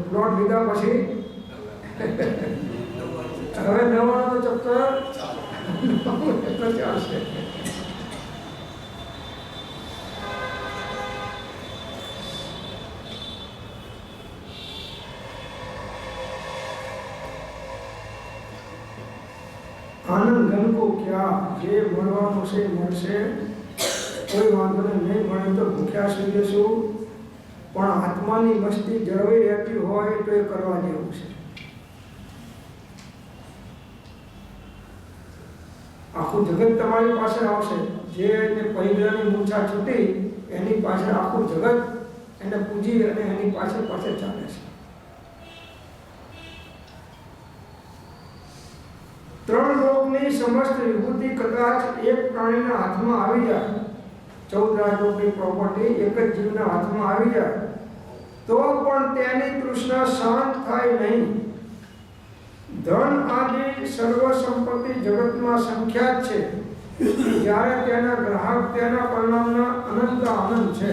પ્લોટ લીધા પછી હવે નવાનો ચક્કર એટલો ચાલશે. આનંદ ઘન કો ક્યાં, જે મળવાનું છે મળશે, કોઈ વાંધો નહીં મળે તો ભૂખ્યા સુઈ જશું, પણ આત્માની મસ્તી જળવાઈ રહેતી હોય તો એ કરવા જેવું છે. આખું જગત તમારી પાસે આવશે. જે પરિગ્રહની મૂર્છા છૂટી એની પાસે આખું જગત એને પૂજી અને એની પાસે ચાલે છે. ત્રણ લોકની સમસ્ત વિભૂતિ કદાચ એક પ્રાણીના હાથમાં આવી જાય, 14 રાજલોકની પ્રોપર્ટી એક જ જીવના હાથમાં આવી જાય તો પણ તેની તૃષ્ણા શાંત થાય નહીં. ધન આદિ સર્વ સંપત્તિ જગતમાં સંખ્યાત છે, જ્યારે તેના ગ્રાહક તેના પરિણામના અનંત આનંદ છે.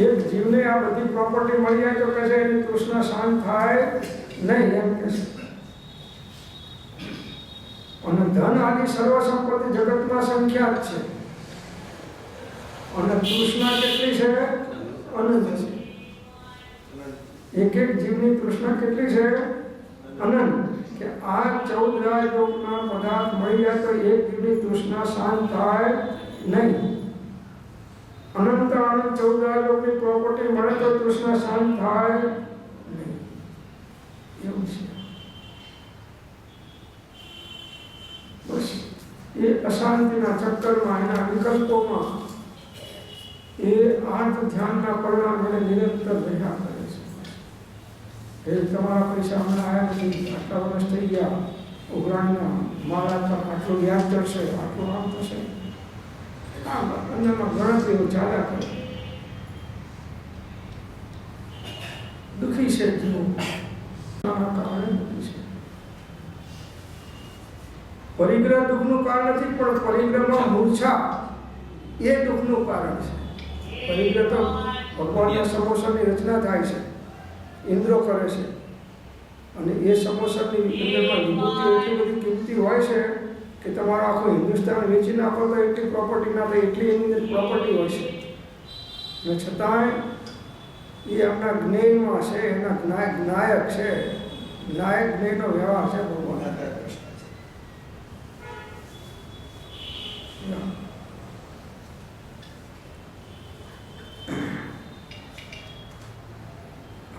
એક જીવને આ બધી પ્રોપર્ટી મળી જાય તો કહે છે એની તૃષ્ણા શાંત થાય નહીં, એમ કે છે. અને ધન આદિ સર્વ સંપત્તિ જગતમાં સંખ્યાત છે અને તૃષ્ણા કેટલી છે? અનંત છે. એક એક જીવની તૃષ્ણા કેટલી છે? અનંત. કે આ 14 રાજલોકના પદાર્થ મળી જાય તો એક જીવની તૃષ્ણા શાંત થાય નહીં. અનંત આનંદ 14 રાજલોકની પ્રોપર્ટી મળે તો તૃષ્ણા શાંત થાય નહીં. એવું છે. બસ એ અશાંતિના ચક્કરમાં, એના વિકલ્પોમાં એ આર્થ ધ્યાનના પરિણામને નિરંતર રહ્યા કરે છે. એ તમારા પૈસા હમણાં આવ્યા નથી, આટલા વર્ષ થઈ ગયા, ઉઘરાણીના મારા આટલું વ્યાજ ચડશે, આટલું આમ થશે, અંદરમાં ગણતરીઓ ચાલ્યા કરે. દુઃખી છે જીવ, કારણે દુઃખી છે. પરિગ્રહ દુઃખનું કારણ નથી, પણ પરિગ્રહમાં મૂર્છા એ દુઃખનું કારણ છે. પરિગ્રહ તો ભગવાનના સમોસરની રચના થાય છે, ઇન્દ્રો કરે છે, અને એ સમોસરની અંદરમાં વિભૂતિ એટલી બધી કિંમતી હોય છે કે તમારો આખો હિન્દુસ્તાન વેચી નાખો તો એટલી પ્રોપર્ટી ના થાય, એટલી એની અંદર પ્રોપર્ટી હોય છે. અને છતાંય એ આપણા જ્ઞેયમાં છે, એના જ્ઞાયક છે, જ્ઞાયક જ્ઞેયનો વ્યવહાર છે ભગવાન.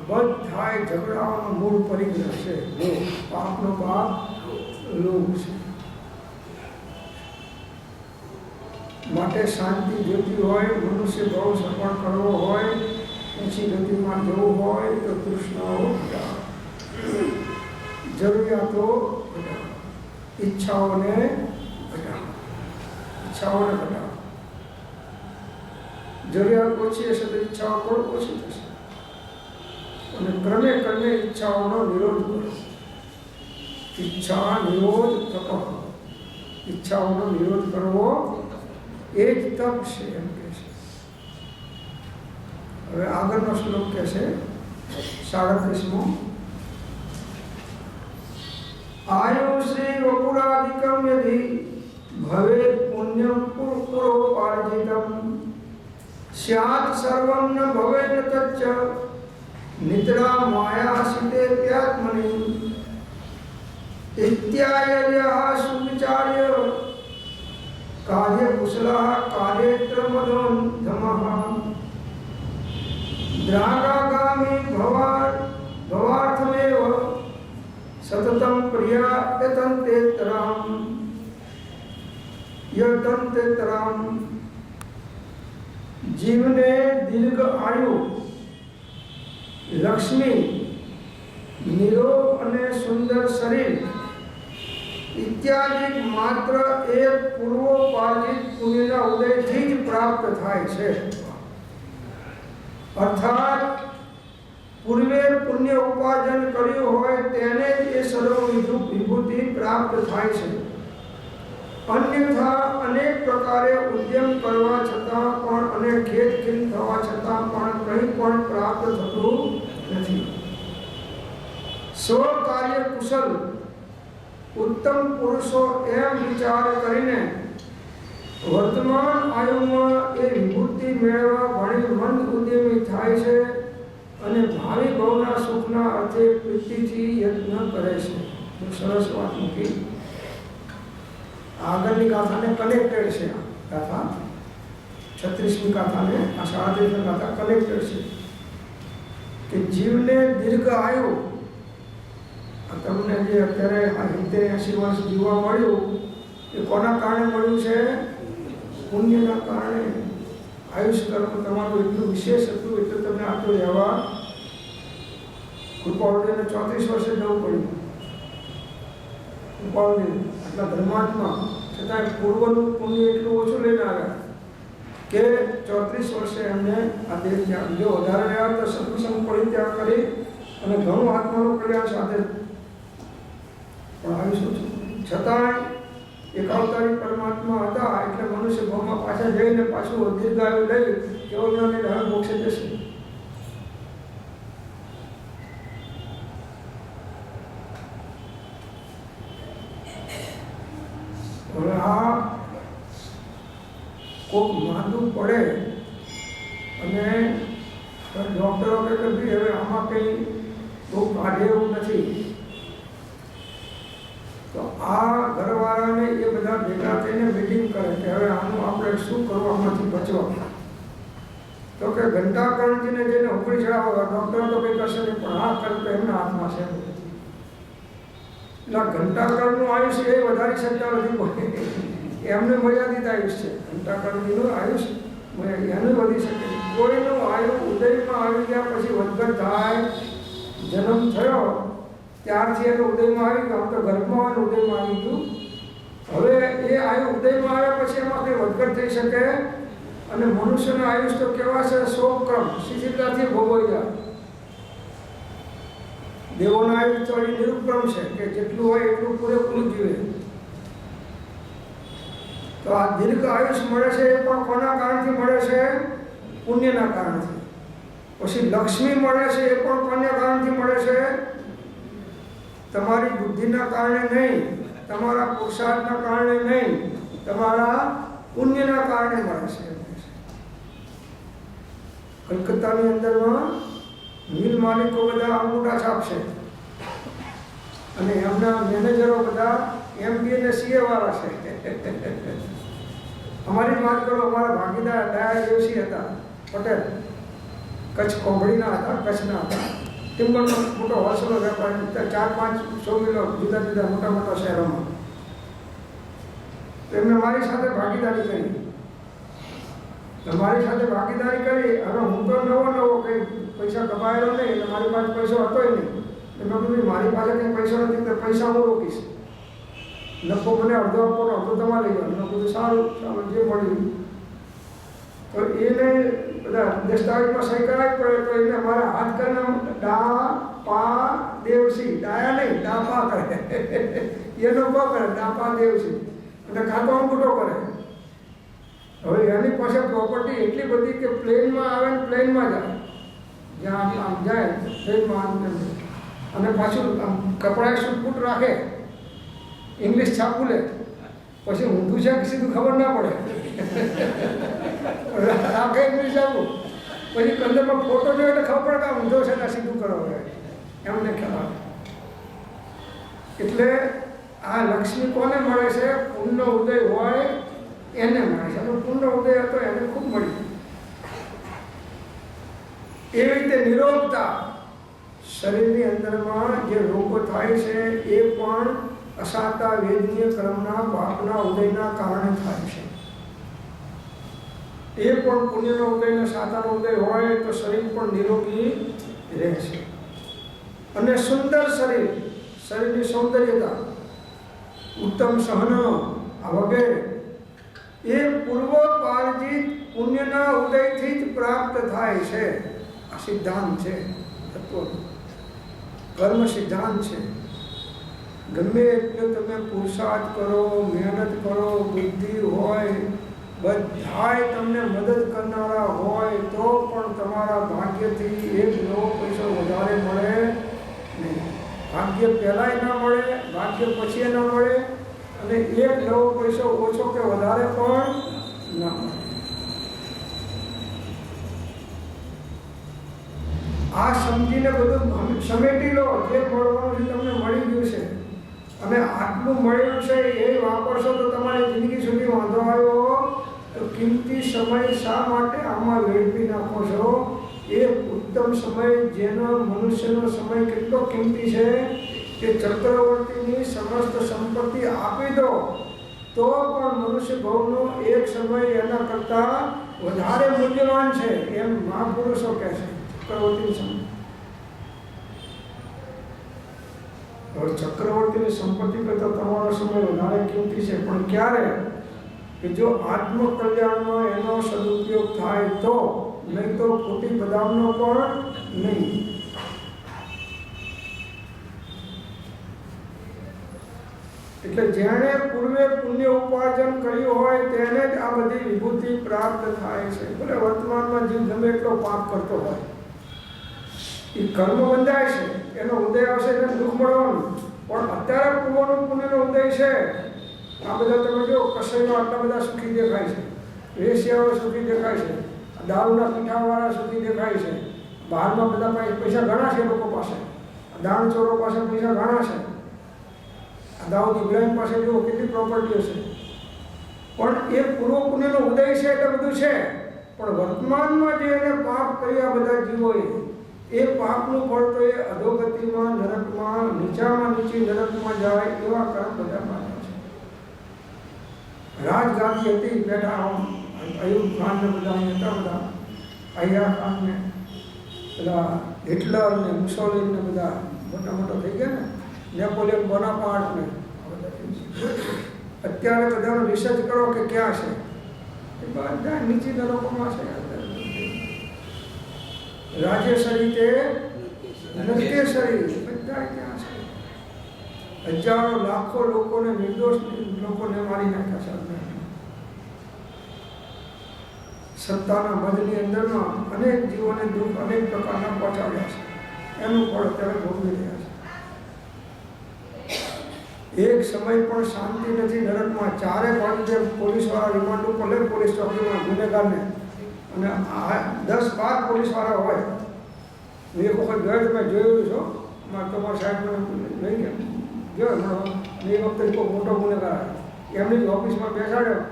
બધાય ઝઘડાઓનો મૂળ પરિગ્રહ છે લોભ. પાપનો પાપ લોભ છે. માટે શાંતિ જોઈતી હોય, મનુષ્ય ભાવ સફળ કરવો હોય, ઊંચી ગતિમાં જવું હોય તો તૃષ્ણાઓ ઘટાડો, જરૂરિયાતો ઘટાડો, ઈચ્છાઓને ઘટાડો. જરૂરિયાત ઓછી હશે તો ઈચ્છાઓ પણ ઓછી થશે. અને ક્રમે ક્રમે ઈચ્છાઓનો નિરોધ કરો. ઈચ્છા નિરોધ તપ. ઈચ્છાઓનો નિરોધ કરવો એ જ તપ છે એમ કે છે. હવે આગળનો શ્લોક કે છે 37મો. આયુશ્રી વપુરાધિકમ યદિ ભવેત પુણ્યમ પુરોપાર્જિતમ સ્યાત સર્વમ ન ભવેત તચ્ચ નિદ્રા માયાસિતે ત્યાત્મનિ ઇત્યાયર્યઃ સુવિચાર્ય કાર્ય કુશલઃ કાર્યેત્ર મદોન્ધમઃ દ્રાગાગામી ભવાર્થમેવ સતતમ પ્રિયા યતંતેતરામ. જીવને દીર્ઘ આયુ, લક્ષ્મી, નિરોગ અને સુંદર શરીર ઇત્યાદિ માત્ર એક પૂર્વોપાર્જિત પુણ્યના ઉદયથી જ પ્રાપ્ત થાય છે. અર્થાત પૂર્વે પુણ્ય ઉપાર્જન કર્યું હોય તેને જ એ સર્વ વિભૂતિ પ્રાપ્ત થાય છે. અન્યથા અનેક પ્રકારે ઉદ્યમ કરવા છતાં પણ અને ખેતખીન થવા છતાં પણ કંઈ પણ પ્રાપ્ત થતું નથી. સ્વ કાર્ય કુશલ ઉત્તમ પુરુષો એમ વિચાર કરીને વર્તમાન આયુમાં એ વિભૂતિ મેળવવા ઘણી મંદ ઉદ્યમી થાય છે અને ભાવિ ભવના સુખના અર્થે પ્રીતિથી યત્ન કરે છે. સરસ વાત મૂકી. આગળની ગાથાને કનેક્ટેડ છે. આ ગાથા 36મી ગાથાને આ 37મી ગાથા કનેક્ટેડ છે કે જીવને દીર્ઘ આયુ. તમને જે અત્યારે 70-80 વર્ષ જીવવા મળ્યું એ કોના કારણે મળ્યું છે? પુણ્યના કારણે. આયુષ્ય કર્મ તમારું એટલું વિશેષ હતું એટલે તમને આટલું રહેવા કૃપાળુદેવને 34 વર્ષે જવું પડ્યું. કૃપાળુદેવ આટલા ધર્માત્મા છતાં પૂર્વનું પુણ્ય એટલું ઓછું લઈને આવ્યા કે 34 વર્ષે એમને આ દેહ ત્યાં. જો વધારે રહ્યા તો સત્સંગ પરિત્યાગ કરી અને ઘણું આત્માનું કલ્યાણ સાથે પણ આયુષ્ય ઓછું. છતાંય એકાવતારી પરમાત્મા હતા એટલે મનુષ્ય ભાવમાં પાછા જઈને પાછું દીર્ઘાયુ લઈ કેવો જ્ઞાન હવે મોક્ષે જશે. હવે આ કોક માંદું પડે અને ડોક્ટરો કહે કે ભાઈ હવે આમાં કંઈ બહુ કાઢે એવું નથી, તો આ ઘરવાળાને એ બધા ભેગા થઈને મીટિંગ કરે કે હવે આનું આપણે શું કરવું, આમાંથી બચવા. તો કે ઘંટાકરણજીને જેને ઉકળી ચડાવો ડૉક્ટરો તો કંઈ કરશે નહીં, પણ આ કર્મ તો એમના હાથમાં છે. એટલે ઘંટાકરણનું આયુષ્ય એ વધારી શકતા નથી કોઈ. એમને મર્યાદિત આયુષ્ય છે. ઘંટાકરણજીનું આયુષ્ય એનું વધી શકે. કોઈનું આયુ ઉદયમાં આવી ગયા પછી વધઘટ થાય, જન્મ થયો ત્યારથી એનું ઉદયમાં આવી ગયું, તો ગર્ભમાં ઉદયમાં આવી ગયું. હવે એ આયુ ઉદયમાં આવ્યા પછી એમાં કંઈ વધઘટ થઈ શકે. અને મનુષ્યના આયુષ તો કેવા છે? 100 ક્રમ શિથિલતાથી ભોગવાઈ જાય. દેવોના આયુષ તો એ નિરુપમ છે કે જેટલું હોય એટલું પૂરેપૂરું જીવે. તો આ દીર્ઘ આયુષ મળે છે એ પણ કોના કારણથી મળે છે? પુણ્યના કારણથી. પછી લક્ષ્મી મળે છે એ પણ કોના કારણથી મળે છે? તમારી બુદ્ધિના કારણે નહીં, તમારા પુરુષાર્થના કારણે નહીં, તમારા પુણ્યના કારણે મળે છે. કલકત્તાની અંદરમાં મિલ માલિકો બધા અંગૂઠા છાપશે અને એમના મેનેજરો બધા MBA ને CA વાળા છે. અમારી વાત કરો, અમારા ભાગીદાર દયા જોશી હતા પટેલ, કચ્છ કોંભળીના હતા, કચ્છના હતા. ટિમ્બરનો મોટો હોલસેલ વેપાર, 4-5 મિલો જુદા જુદા મોટા મોટા શહેરોમાં. એમને મારી સાથે ભાગીદારી કરી. મારી સાથે ભાગીદારી કરી. હવે હું તો નવો કંઈ પૈસા કમાયેલો નહીં, એટલે મારી પાસે પૈસો હતો નહીં. મેં કીધું મારી પાસે કંઈ પૈસો નથી તો પૈસા હું રોકીશ. નફો મને અડધો આપવાનો, અડધો તમારે લઈ જવાનો. બધું સારું, ચાલો જે મળ્યું. તો એને બધા દસ્તાવેજમાં સહી કરાવી પડે. તો એને મારા હાથ કરીને ડા પા દેવસી, ડાયા નહીં ડા પા કરે, એનો પા કરે, ડા પા દેવસી, અને ખાતો અંગૂઠો કરે. હવે એની પાસે પ્રોપર્ટી એટલી બધી કે પ્લેનમાં આવે ને પ્લેનમાં જાય, જ્યાં આમ જાય પ્લેનમાં અને પાછું કપડાં ફૂટ રાખે, ઇંગ્લિશ છાપું લે, પછી ઊંધું છે કે સીધું ખબર ના પડે, રાખે ઇંગ્લિશ છાપું, પછી કંદરમાં ફોટો જોયો એટલે ખબર પડે કે ઊંધો છે ને સીધું કરો એમને ખ્યાલ. એટલે આ લક્ષ્મી કોને મળે છે? પુણ્યનો ઉદય હોય એને મળે છે. પુણ્યનો ઉદય હતો એને ખૂબ મળી. એવી રીતે નિરોગતા, શરીરની અંદરમાં જે રોગો થાય છે એ પણ અસાતા વેદનીય કર્મના પાપના ઉદયના કારણે થાય છે. એ પણ પુણ્યનો ઉદય ને સાતાનો ઉદય હોય તો શરીર પણ નિરોગી રહે છે. અને સુંદર શરીર, શરીરની સૌંદર્યતા, ઉત્તમ સહન વગેરે એ પૂર્વપાર્જિત પુણ્યના ઉદયથી જ પ્રાપ્ત થાય છે. આ સિદ્ધાંત છે, તત્વ કર્મ સિદ્ધાંત છે. ગમે એટલો તમે પુરુષાર્થ કરો, મહેનત કરો, બુદ્ધિ હોય, બધાય તમને મદદ કરનારા હોય તો પણ તમારા ભાગ્યથી એક નવો પૈસો વધારે મળે નહીં. ભાગ્ય પહેલાંય ના મળે, ભાગ્ય પછી ના મળે, અને એક નવો પૈસો ઓછો કે વધારે પણ ના મળે. આ સમજીને બધું સમેટી લો. જે મળવાનું છે તમને મળી ગયું છે, અને આટલું મળ્યું છે એ વાપરશો તો તમારી જિંદગી સુધી વાંધો આવ્યો તો કિંમતી સમય શા માટે આમાં વેડફી નાખો છો? એ ઉત્તમ સમય, જેનો મનુષ્યનો સમય કેટલો કિંમતી છે કે ચક્રવર્તીની સમસ્ત સંપત્તિ આપી દો તો પણ મનુષ્ય ભવનો એક સમય એના કરતાં વધારે મૂલ્યવાન છે, એમ મહાપુરુષો કહે છે. ચક્રવર્તીની સમય, હવે ચક્રવર્તીની સંપત્તિ કરતાં તમારો સમય વધારે કિંમતી છે. પણ ક્યારે? કે જો આત્મકલ્યાણમાં એનો સદુપયોગ થાય તો, નહીં તો ખોટી બદામનો પણ નહીં. એટલે જેણે પૂર્વે પુણ્ય ઉપાર્જન કર્યું હોય તેને જ આ બધી વિભૂતિ પ્રાપ્ત થાય છે. ભલે વર્તમાનમાં જીવ ગમે એટલો પાપ કરતો હોય, એ કર્મ બંધાય છે, એનો ઉદય આવશે એટલે દુઃખ મળવાનું. પણ અત્યારે પૂર્વનો પુણ્યનો ઉદય છે. આ બધા તમે જો કસાઈમાં આટલા બધા સુખી દેખાય છે, વેશ્યાઓ સુખી દેખાય છે, દારૂના પીઠાવાળા સુખી દેખાય છે, બહારમાં બધા પૈસા ઘણા છે લોકો પાસે, દાણ ચોરો પાસે પૈસા ઘણા છે, દાઉદ ઇબ્રાહિમ પાસે જો કેટલી પ્રોપર્ટીઓ છે. પણ એ પૂર્વ પુણ્યનો ઉદય છે એટલે બધું છે. પણ વર્તમાનમાં જે એને પાપ કર્યા બધા જીવોએ, એ પાપનું ફળ તો એ અધોગતિમાં, નરકમાં, નીચામાં નીચી નરકમાં જાય એવા કર્મ બધા પામ્યા છે. રાજગાદી હતી, બેઠા અયુબ ખાન ને બધા હતા, બધા અય્યા ખાન ને બધા હિટલર ને મુસોલિન ને બધા મોટા મોટા થઈ ગયા ને, નેપોલિયન બોનાપાર્ટ ને અત્યારે બધાનો રિસર્ચ કરો કે ક્યાં છે, એ બધા નીચી નરકોમાં છે. રાજેશ રીતે નરકેસરી બધા ક્યાં છે? હજારો લાખો લોકોને, નિર્દોષ લોકોને મારી નાખ્યા છે. સત્તાના મદની અંદરમાં અનેક જીવોને દુઃખ અનેક પ્રકારના પહોંચાડ્યા છે. એનું ફળ અત્યારે ભોગવી રહ્યા છે. એક સમય પણ શાંતિ નથી નરકમાં. ચારે બાજુ જે પોલીસવાળા રિમાન્ડ ઉપર લે, પોલીસ ચોકીમાં ગુનેગારને, અને 10-12 પોલીસવાળા હોય. હું એક વખત ગયો તો મેં જોયેલું છો, તમારા સાહેબ મને લઈ ગયા ગયો. એ વખતે કોઈ મોટો ગુનેગાર એમની જ ઓફિસમાં બેસાડ્યો,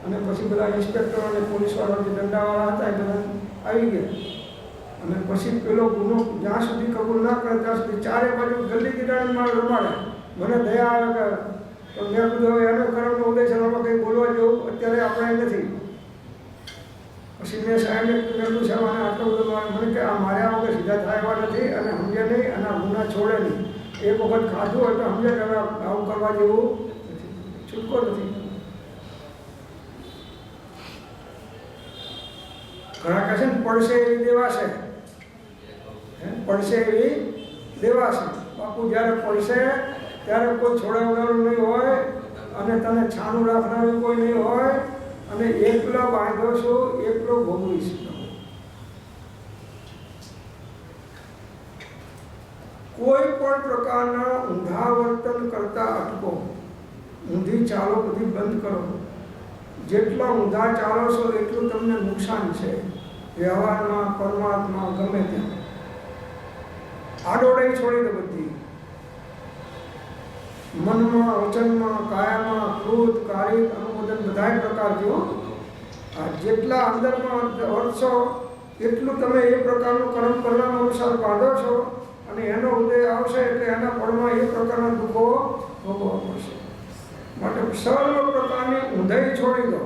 અને પછી બધા ઇન્સ્પેક્ટર અને પોલીસવાળા જે દંડાવાળા હતા એ બધા આવી ગયા. અને પછી પેલો ગુનો જ્યાં સુધી કબૂલ ના કરે ત્યાં સુધી ચારે બાજુ ગલ્લી ગીટાણી મારે રમાડે. મને દયા આવે કે પણ મેં કીધું હવે એનો કરવાનો ઉદય છે, આમાં કંઈ બોલવા જેવું અત્યારે આપણે નથી. પછી મેં સાહેબને કીધું સાહેબ અને આટલો બધો મને કે આ માર્યા વગર સીધા થાય એવા નથી, અને સમજે નહીં, અને ગુના છોડે નહીં. એક વખત ખાધું હોય તો સમજે કે હવે આવું કરવા જેવું છૂટકો નથી. ઘણા કહે છે ને પડશે એવી દેવાશે, પડશે એવી દેવાશે. બાપુ જ્યારે પડશે ત્યારે કોઈ છોડાવનારું નહીં હોય, અને તને છાનું રાખનારું કોઈ નહીં હોય, અને એકલો બાંધો છો, એકલો ભોગવીશ. કોઈ પણ પ્રકારના ઊંધા વર્તન કરતા અટકો. ઊંધી ચાલો બધી બંધ કરો. જેટલા ઊંધા ચાલો છો એટલું તમને નુકસાન છે વ્યવહારમાં, પરમાત્મા, ગમે ત્યાં. આડોડાઈ છોડી દો બધી. મનમાં, વચનમાં, કાયામાં, ક્રોધ, કારિક, અનુમોદન બધા પ્રકારથી. આ જેટલા અંદરમાં વર્તશો એટલું તમે એ પ્રકારનું કર્મ પરિણામ અનુસાર બાંધો છો, અને એનો ઉદય આવશે એટલે એના ફળમાં એ પ્રકારના દુઃખો ભોગવવા પડશે. માટે સર્વ પ્રકારની ઊંધાઈ છોડી દો.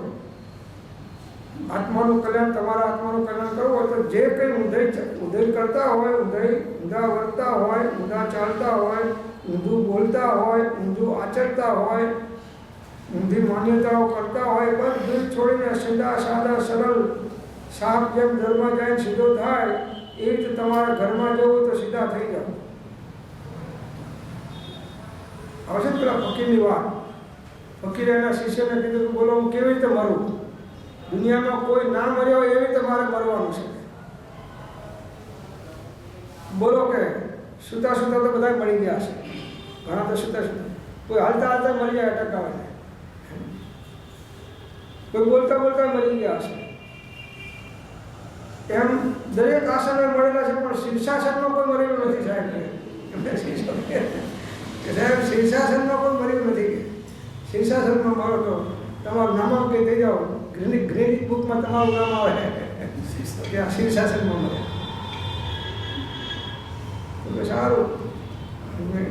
આત્માનું કલ્યાણ, તમારા આત્માનું કલ્યાણ કરવું હોય તો જે કંઈ ઊંધાઈ કરતા હોય, ઊંધા વર્તતા હોય, ઊંધા ચાલતા હોય, ઊંધું બોલતા હોય, ઊંધું આચરતા હોય, ઊંધી માન્યતાઓ કરતા હોય, બધું છોડીને સીધા સાદા સરળ સાપ જેમ ઘરમાં જાય સીધો થાય એ રીતે તમારા ઘરમાં જવું તો સીધા થઈ જાઓ. આવશે ને પેલા ફકીરની વાત. ફકીરે એના શિષ્યને કીધું કે બોલો હું કેવી રીતે મરું? દુનિયામાં કોઈ ના મર્યો હોય એવી રીતે મારે મરવાનું છે. બોલો કે સુતા સુતા તો બધા મળી ગયા છે. ઘણા તો સુતા સુતા, કોઈ હાલતા હાલતા મરી જાય, અટકાવે, કોઈ બોલતા બોલતા મરી ગયા છે. એમ દરેક આસને મળેલા છે, પણ શીર્ષાસનમાં કોઈ મરેલું નથી સાહેબ. સાહેબ શીર્ષાસનમાં કોઈ મરેલું નથી. શીર્ષાસનમાં મળો તો તમારું નામાંકિત થઈ જાઓ, ગ્રીનિક બુકમાં તમારું નામ આવે કે આ શીર્ષાસનમાં મળે તો સારું. મેં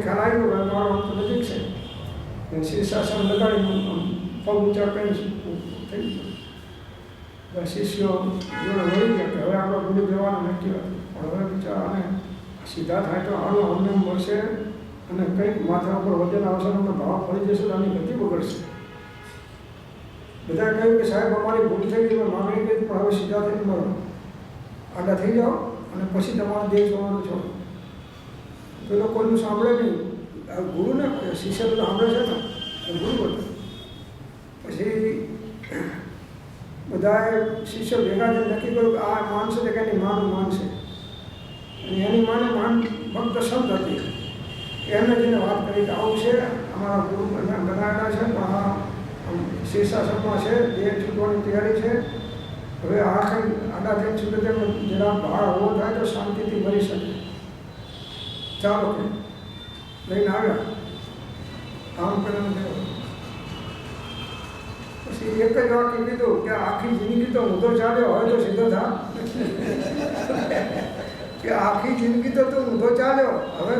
ખ્યાલ આવ્યો કે મારો તો નજીક છે. શીર્ષાસન લગાડી પગ ઊંચા કરીને થઈ ગયો. શિષ્યો જોડે મળી ગયા કે હવે આપણે ગુરુ જવાનું નક્કી હતું, પણ હવે બિચારાને સીધા થાય તો આનું અમને મળશે, અને કંઈક માથા ઉપર વજન આવશે, અમને ભાવ પડી જશે તો આની ગતિ બગડશે. બધા કહ્યું કે સાહેબ અમારી ભૂલ થઈ ગઈ, માગણી કરી, પણ હવે સીધા થઈને મરો, આડા થઈ જાઓ, અને પછી તમારો દેહ જોવાનું છો. પેલો કોઈનું સાંભળે નહીં. ગુરુને શિષ્ય તો સાંભળે છે ને, ગુરુ હતો. પછી બધાએ શિષ્ય ભેગા થઈને નક્કી કર્યું કે આ માનશે કે એની માનું માનશે. અને એની માને માન ભક્ત સંત હતી. એમને જેને વાત કરી કે આવું છે, અમારા ગુરુ બનાવેલા છે, પણ આ શીર્ષાસનમાં છે, દેહ છૂટવાની તૈયારી છે. હવે આ કંઈ આડા થઈને છૂટે તેમ જરા ભાર હોવો થાય તો શાંતિથી મરી શકે. ચાલો કે લઈને આવ્યા, કામ કરીને પછી એક જ વાક્ય કીધું કે આખી જિંદગી તો ઊંધો ચાલ્યો, હવે તો સીધો થા. કે આખી જિંદગી તો તું ઊંધો ચાલ્યો, હવે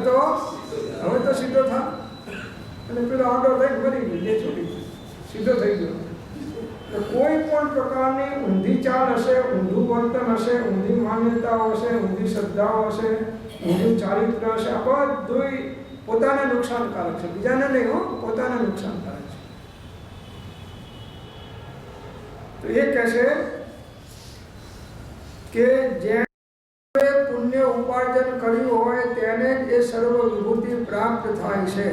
તો સીધો થા. અને પેલો આડો થઈ મરી ગયો, જે છોડી સીધો થઈ ગયો. કોઈ પણ પ્રકારની ઊંધી ચાલ હશે, ઊંધું વર્તન હશે, ઊંધી માન્યતાઓ હશે, ઊંધી શ્રદ્ધાઓ હશે, ઊંધું ચારિત્ર હશે, આ બધું પોતાને નુકસાનકારક છે. બીજાને નહીં હો, પોતાને નુકસાનકારક છે. તો એ કહે છે કે જે પુણ્ય ઉપાર્જન કર્યું હોય તેને જ એ સર્વ વિભૂતિ પ્રાપ્ત થાય છે.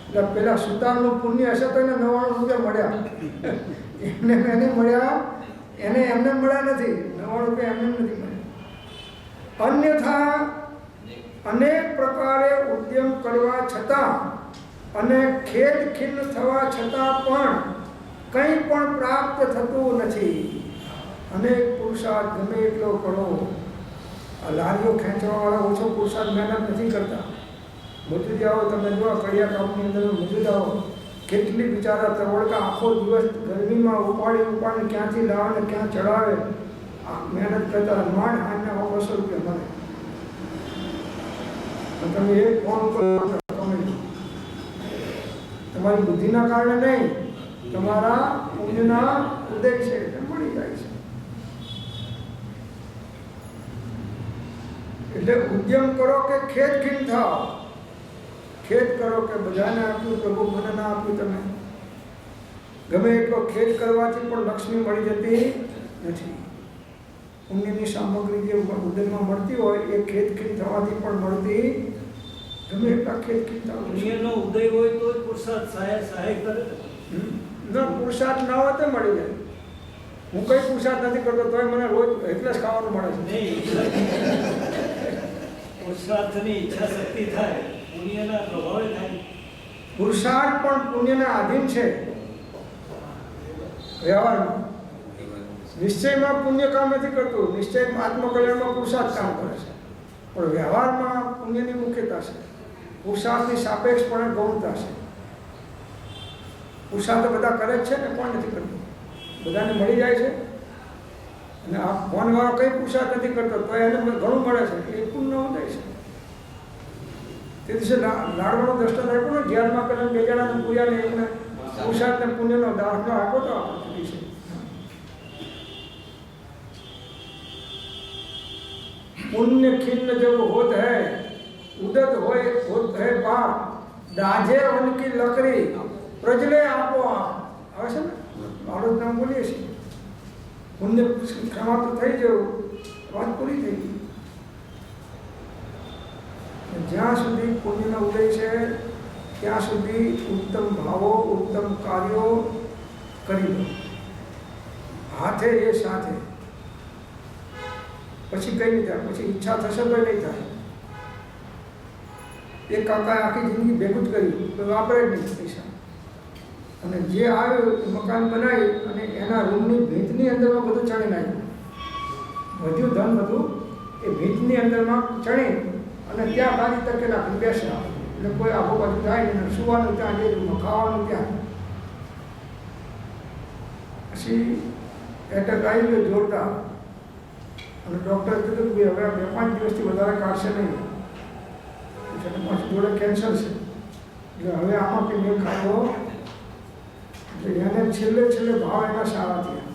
એટલે પેલા સુતારનું પુણ્ય હશે તો એને 99 રૂપિયા મળ્યા, એમને એને મળ્યા, એને એમને મળ્યા નથી, 99 રૂપિયા એમને નથી મળ્યા. અન્યથા અનેક પ્રકારે ઉદ્યમ કરવા છતાં અને ખેદ ખિન્ન થવા છતાં પણ કંઈ પણ પ્રાપ્ત થતું નથી. અનેક પુરુષાર્થ ગમે એટલો કરો, આ લારીઓ ખેંચવાવાળા ઓછો પુરુષાર્થ મહેનત નથી કરતા. મજૂરી આવો, તમે જો કડિયા કામની અંદર મજૂર આવો, કેટલી બિચારા તરવડકા આખો દિવસ ગરમીમાં ઉપાડી ક્યાંથી લાવે ને ક્યાં ચડાવે, આ મહેનત કરતા માંડ હાથના 200 રૂપિયા મળે. તમે એક ફોન ઉપર તમારી બુદ્ધિના કારણે નહીં, તમારા પુણ્યના ઉદય છે એટલે મળી જાય છે. એટલે ઉદ્યમ કરો કે ખેદ ખીન થાવ. ખેદ કરો કે બધાને આપ્યું, પ્રભુ મને ના આપ્યું. તમે ગમે એટલો ખેદ કરવાથી પણ લક્ષ્મી મળી જતી નથી. પુણ્યની સામગ્રી જે ઉદયમાં મળતી હોય એ ખેદ ખીન થવાથી પણ મળતી. ગમે એટલા ખેદ ખીન થવા પુણ્યનો ઉદય હોય તો જ પુરુષાર્થ સહાય કરે. ના, પુરુષાર્થ ના હોય તો મળી જાય. હું કઈ પુરુષાર્થ નથી કરતો તોય મને રોજ એટલે જ ખાવાનું મળે છે. પુરુષાર્થની ઈચ્છા શક્તિ થાય, પુણ્યના પ્રભાવે થાય. પુરુષાર્થ પણ પુણ્યના આધીન છે. વ્યવહારમાં નિશ્ચયમાં પુણ્ય કામ નથી કરતું, નિશ્ચયમાં આત્મકલ્યાણમાં પુરુષાર્થ કામ કરે છે. પણ વ્યવહારમાં પુણ્યની મુખ્યતા છે, પુરુષાર્થની સાપેક્ષપણે ગૌણતા છે. પુરુષાર્થ બધા કરે જ છે ને, કોણ નથી કરતું? બધાને મળી જાય છે. અને આ ફોનવાળો કંઈ પુરુષાર્થ નથી કરતો તો એને ઘણું મળે છે, એ પુણ્ય ઉદય છે. તે દિવસે લાડવાનો દ્રષ્ટાંત આપ્યો ને, ધ્યાનમાં પેલા 2 જણાને પૂર્યાને એમને પુરુષાર્થ ને પુણ્યનો દાખલો આપ્યો તો આપણે છે. पुण्य खिन्न जब होत है उदत होत है पाप दाजे उनकी लकड़ी प्रजले आपो આવે છે ને, બાળક નામ બોલીએ છીએ. પુણ્ય ક્ષમા તો થઈ જવું, વાત પૂરી થઈ ગઈ. જ્યાં સુધી પુણ્યનો ઉદય છે ત્યાં સુધી ઉત્તમ ભાવો, ઉત્તમ કાર્યો કરી લો, હાથે એ સાથે. પછી કઈ નહીં થાય, પછી ઈચ્છા થશે તો નહીં થાય. એક કાકાએ આખી જિંદગી ભેગું જ કર્યું, તો વાપરે જ નહીં પૈસા. અને જે આવ્યું મકાન બનાવી અને એના રૂમની ભીંતની અંદરમાં બધું ચણી નાખ્યું. વધ્યું ધન બધું એ ભીંતની અંદરમાં ચણી અને ત્યાં ગાડી તકે નાખી બેસ્યા. એટલે કોઈ આખો બાજુ જાય નહીં, સુવાનું ત્યાં, જે રૂમમાં ખાવાનું ત્યાં. પછી એટેક આવી ગયો જોરદાર. અને ડૉક્ટરે કીધું કે હવે 2-5 દિવસથી વધારે કાઢશે નહીં, પાછું જોડે કેન્સર છે, એટલે હવે આમાં કંઈ મેં ખાધો. એટલે એને છેલ્લે ભાવ એના સારા થયા,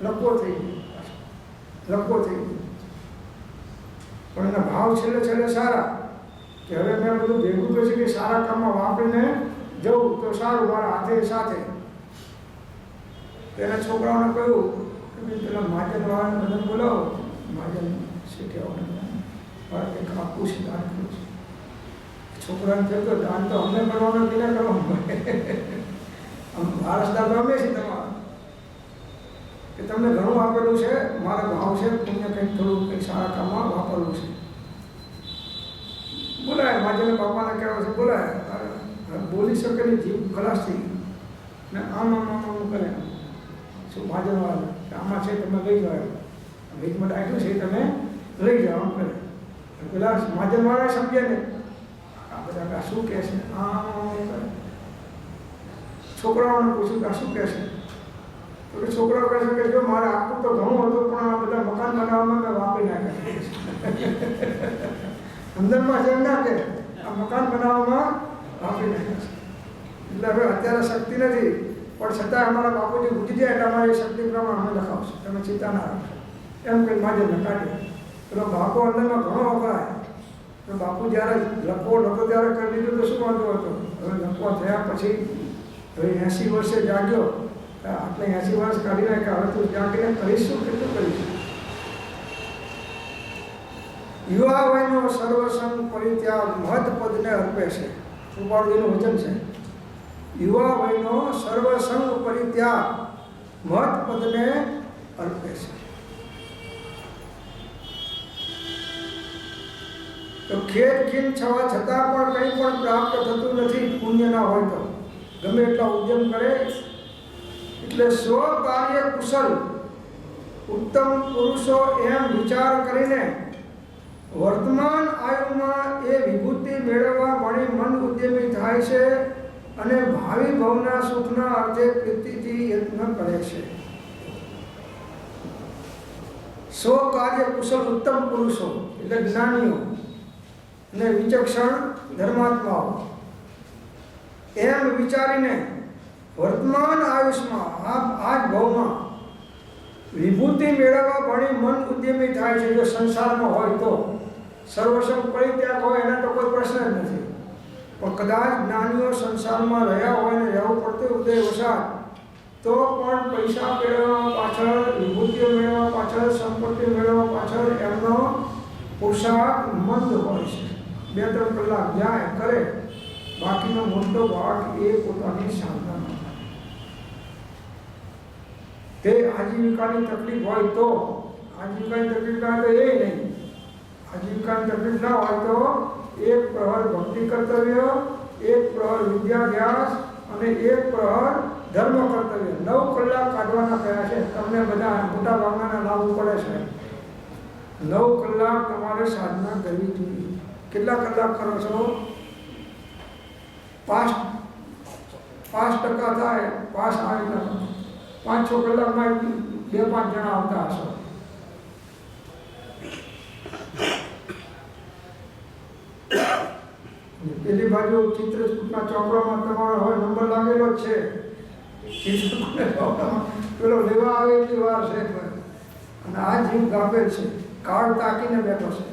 લકવો થઈ ગયો. પણ એના ભાવ છેલ્લે સારા કે હવે મેં બધું ભેગું કર્યું કે સારા કામમાં વાપરીને જવું તો સારું, મારા હાથે સાથે. એના છોકરાઓને કહ્યું કે ભાઈ પેલા મહાજનવાળાને બધાને બોલાવો, મહાજન શીખ્યા એક આપવું છે, દાન કર્યું છે. છોકરાને થયું દાન તો અમને કરવાનું નથી, ના કરવાનું. વારસદાર તો અમે છીએ તમારા, કે તમને ઘણું આપેલું છે, મારા ભાવ છે, પુણ્ય કંઈક થોડું કંઈક સારા કામમાં વાપરવું છે. બોલાય મહાજને બાપાને કહેવા છે, બોલાય. બોલી શકે નહીં, જીવ ખલાસ થઈ ગઈ ને આમ કરે. શું મહાજનવાળા આમાં છે, તમે લઈ જાઓ, ભીખમાં ડાક્યું છે, તમે લઈ જાઓ આમ કરે. પેલા મહાજનવાળા સમજે ને આ બધા શું કહે છે, આમ કરે. છોકરાઓને પૂછ્યું કે આ શું કહે છે, તો કે છોકરાઓ કહે છે કે જો મારે આપવું તો ઘણું હતું, પણ આ બધા મકાન બનાવવામાં મેં વાપરી નાખ્યા. અંદરમાં જેમ ના કે આ મકાન બનાવવામાં વાપરી નાખ્યા છે. એટલે હવે અત્યારે શક્તિ નથી, પણ છતાં અમારા બાપુજી ગુજી જાય એટલે અમારી શક્તિ પ્રમાણે અમે લખાવશું, તમે ચિંતા ના રાખો એમ કંઈ માજને કાઢ્યો. પેલો બાપુ અંદરમાં ઘણો વપરાય. તો બાપુ જ્યારે લખવો નહોતો ત્યારે કરી દીધું તો શું વાંધો હતો. હવે લખવા થયા પછી હવે 80 વર્ષે જાગ્યો, આટલે 80 વર્ષ કાઢી નાખ્યા. હવે તું જાગીને કરીશું, કેટલું કરીશું? યુવા વયનો સર્વસંગ પરિત્યાગ મહત પદને અર્પે છે. સુપાળુજીનું વચન છે. યુવા વયનો સર્વસંગ પરિત્યાગ મહત પદને અર્પે છે. તો ખેત ખીન છવા છતાં પણ કંઈ પણ પ્રાપ્ત થતું નથી પુણ્ય ના હોય તો. ગમે એટલા ઉદ્યમ કરે એટલે સ્વ કાર્ય કુશલ ઉત્તમ પુરુષો એમ વિચાર કરીને વર્તમાન આયુમાં એ વિભૂતિ મેળવવા મળી મન ઉદ્યમી થાય છે અને ભાવિ ભવના સુખના અર્થે પ્રીતિથી યત્ન કરે છે. સ્વ કાર્ય કુશલ ઉત્તમ પુરુષો એટલે જ્ઞાનીઓ અને વિચક્ષણ ધર્માત્માઓ એમ વિચારીને વર્તમાન આયુષ્માં આ જ ભવમાં વિભૂતિ મેળવવા ભણી મન ઉદ્યમી થાય છે. જો સંસારમાં હોય તો સર્વસંગ પરિત્યાગ હોય એના તો કોઈ પ્રશ્ન જ નથી. પણ કદાચ જ્ઞાનીઓ સંસારમાં રહ્યા હોય ને રહેવું પડતું ઉદય વસાત તો પણ પૈસા મેળવવા પાછળ, વિભૂતિઓ મેળવવા પાછળ, સંપત્તિ મેળવવા પાછળ એમનો પુરુષાર્થ મંદ હોય છે. 2-3 કલાક જાય કરે, બાકીનો મોટો ભાગ એ પોતાની સાધના. તે આજીવિકાની તકલીફ હોય તો, આજીવિકાની તકલીફ ના તો એ નહીં. આજીવિકાની તકલીફ ના હોય તો 1 પ્રહર ભક્તિ કર્તવ્ય, 1 પ્રહર વિદ્યાભ્યાસ અને 1 પ્રહર ધર્મ કર્તવ્ય 9 કલાક કાઢવાના કયા છે. તમને બધા મોટા ભાગના લાગુ પડે છે. 9 કલાક તમારે સાધના કરવી જોઈએ. કેટલા કલાક કરો છો? 5% થાય, પાસ આવે 5-6 કલાકમાં 2-5 જણા આવતા હશો. પેલી બાજુ ચિત્રકૂટના ચોપડામાં તમારો હવે નંબર લાગેલો જ છે. ચિત્રકૂટના ચોપડામાં પેલો લેવા આવે એટલી વાર છે અને આ જીવ ગાફેલ છે, કાર્ડ તાકીને બેઠો છે.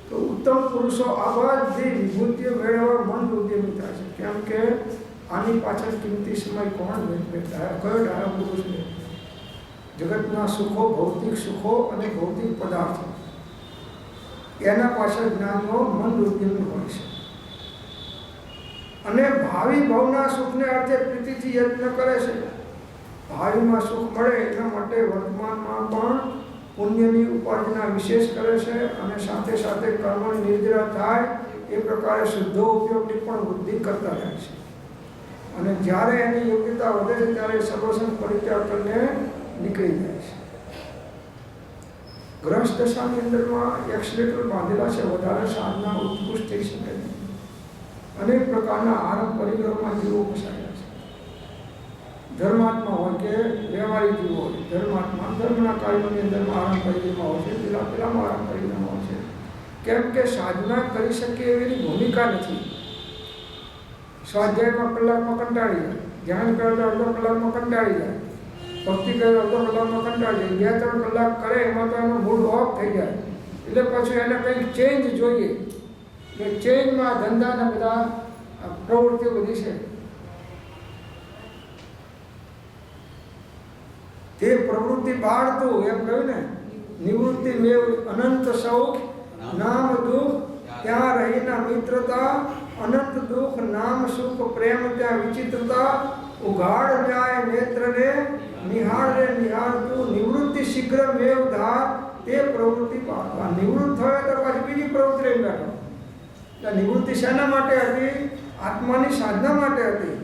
તો ઉત્તમ પુરુષો આ બધી વિભૂતિઓ મેળવવા મન ઉદ્યમી થાય છે. કેમ કે આની પાછળ કિંમતી સમય કોણ કયો ડાયો પુરુષ છે? જગતના સુખો, ભૌતિક સુખો અને ભૌતિક પદાર્થો, એના પાછળ જ્ઞાનનો મન ઉદ્યમી હોય છે. અને ભાવિ ભવના સુખને અર્થે પ્રીતિથી યત્ન કરે છે. ભાવિમાં સુખ મળે એટલા માટે વર્તમાનમાં પણ પુણ્યની ઉપાર્જના વિશેષ કરે છે અને સાથે સાથે કર્મની નિર્જરા થાય એ પ્રકારે શુદ્ધો ઉપયોગની પણ વૃદ્ધિ કરતા રહે છે. અને જ્યારે એની યોગ્યતા વધે છે ત્યારે સર્વસંગ પરિત્યાગ કરીને નીકળી જાય છે. ગ્રસ્ત દશાની અંદરમાં એક્સલેટર બાંધેલા છે, વધારે સાધના ઉત્કૃષ્ટ થઈ શકે નહીં. અનેક પ્રકારના આરંભ પરિગ્રહમાં જીવો ફસાયેલા છે. ધર્માત્મા હોય કે વ્યવહારિક જીવો હોય, ધર્માત્મા ધર્મના કાર્યોની અંદરમાં આરંભ પરિગ્રહમાં હોય છે, પેલામાં આરંભ પરિગ્રહમાં હોય છે. કેમ કે સાધના કરી શકે એવી ભૂમિકા નથી. સ્વાધ્યાયમાં કલાકમાં કંટાળી જાય, ધ્યાન કરે તો અડધો કલાકમાં કંટાળી જાય, ભક્તિ કરે અડધો કલાકમાં કંટાળી જાય, 2-3 કલાક કરે એમાં તો એનો મૂડ ઓફ થઈ જાય. એટલે પછી એને કંઈક ચેન્જ જોઈએ. એટલે ચેન્જમાં ધંધાના બધા પ્રવૃત્તિઓ બધી છે. તે પ્રવૃત્તિ બાળતું એમ કહ્યું ને, નિવૃત્તિ મેવ અનંત સૌખ નામ દુઃખ ત્યાં રહીના મિત્રતા, અનંત દુઃખ નામ સુખ પ્રેમ ત્યાં વિચિત્રતા, ઉઘાડ જાય નેત્રને નિહાળે નિહાળતું નિવૃત્તિ શીઘ્ર મેવ ધાર તે પ્રવૃત્તિ બાળવા. નિવૃત્ત થયો તો પછી બીજી પ્રવૃત્તિ રહી બેઠો. એટલે નિવૃત્તિ શેના માટે હતી? આત્માની સાધના માટે હતી.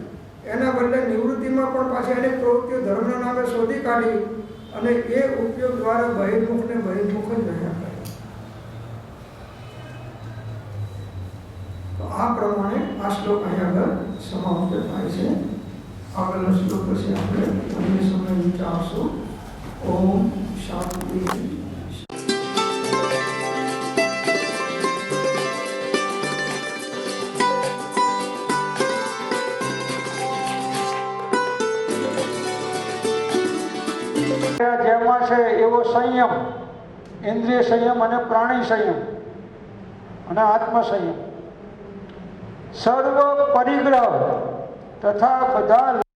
એના બદલે નિવૃત્તિમાં પણ પાછી અનેક પ્રવૃત્તિઓ ધર્મના નામે શોધી કાઢી અને એ ઉપયોગ દ્વારા બહિર્મુખને બહિર્મુખ જ રહ્યા કરે. તો આ પ્રમાણે આ શ્લોક અહીંયા આગળ સમાપ્ત થાય છે. આગળનો શ્લોક પછી આપણે અન્ય સમય વિચારશું. ઓમ શાંતિ. જેમાં છે એવો સંયમ, ઇન્દ્રિય સંયમ અને પ્રાણી સંયમ અને આત્મ સંયમ, સર્વ પરિગ્રહ તથા બધા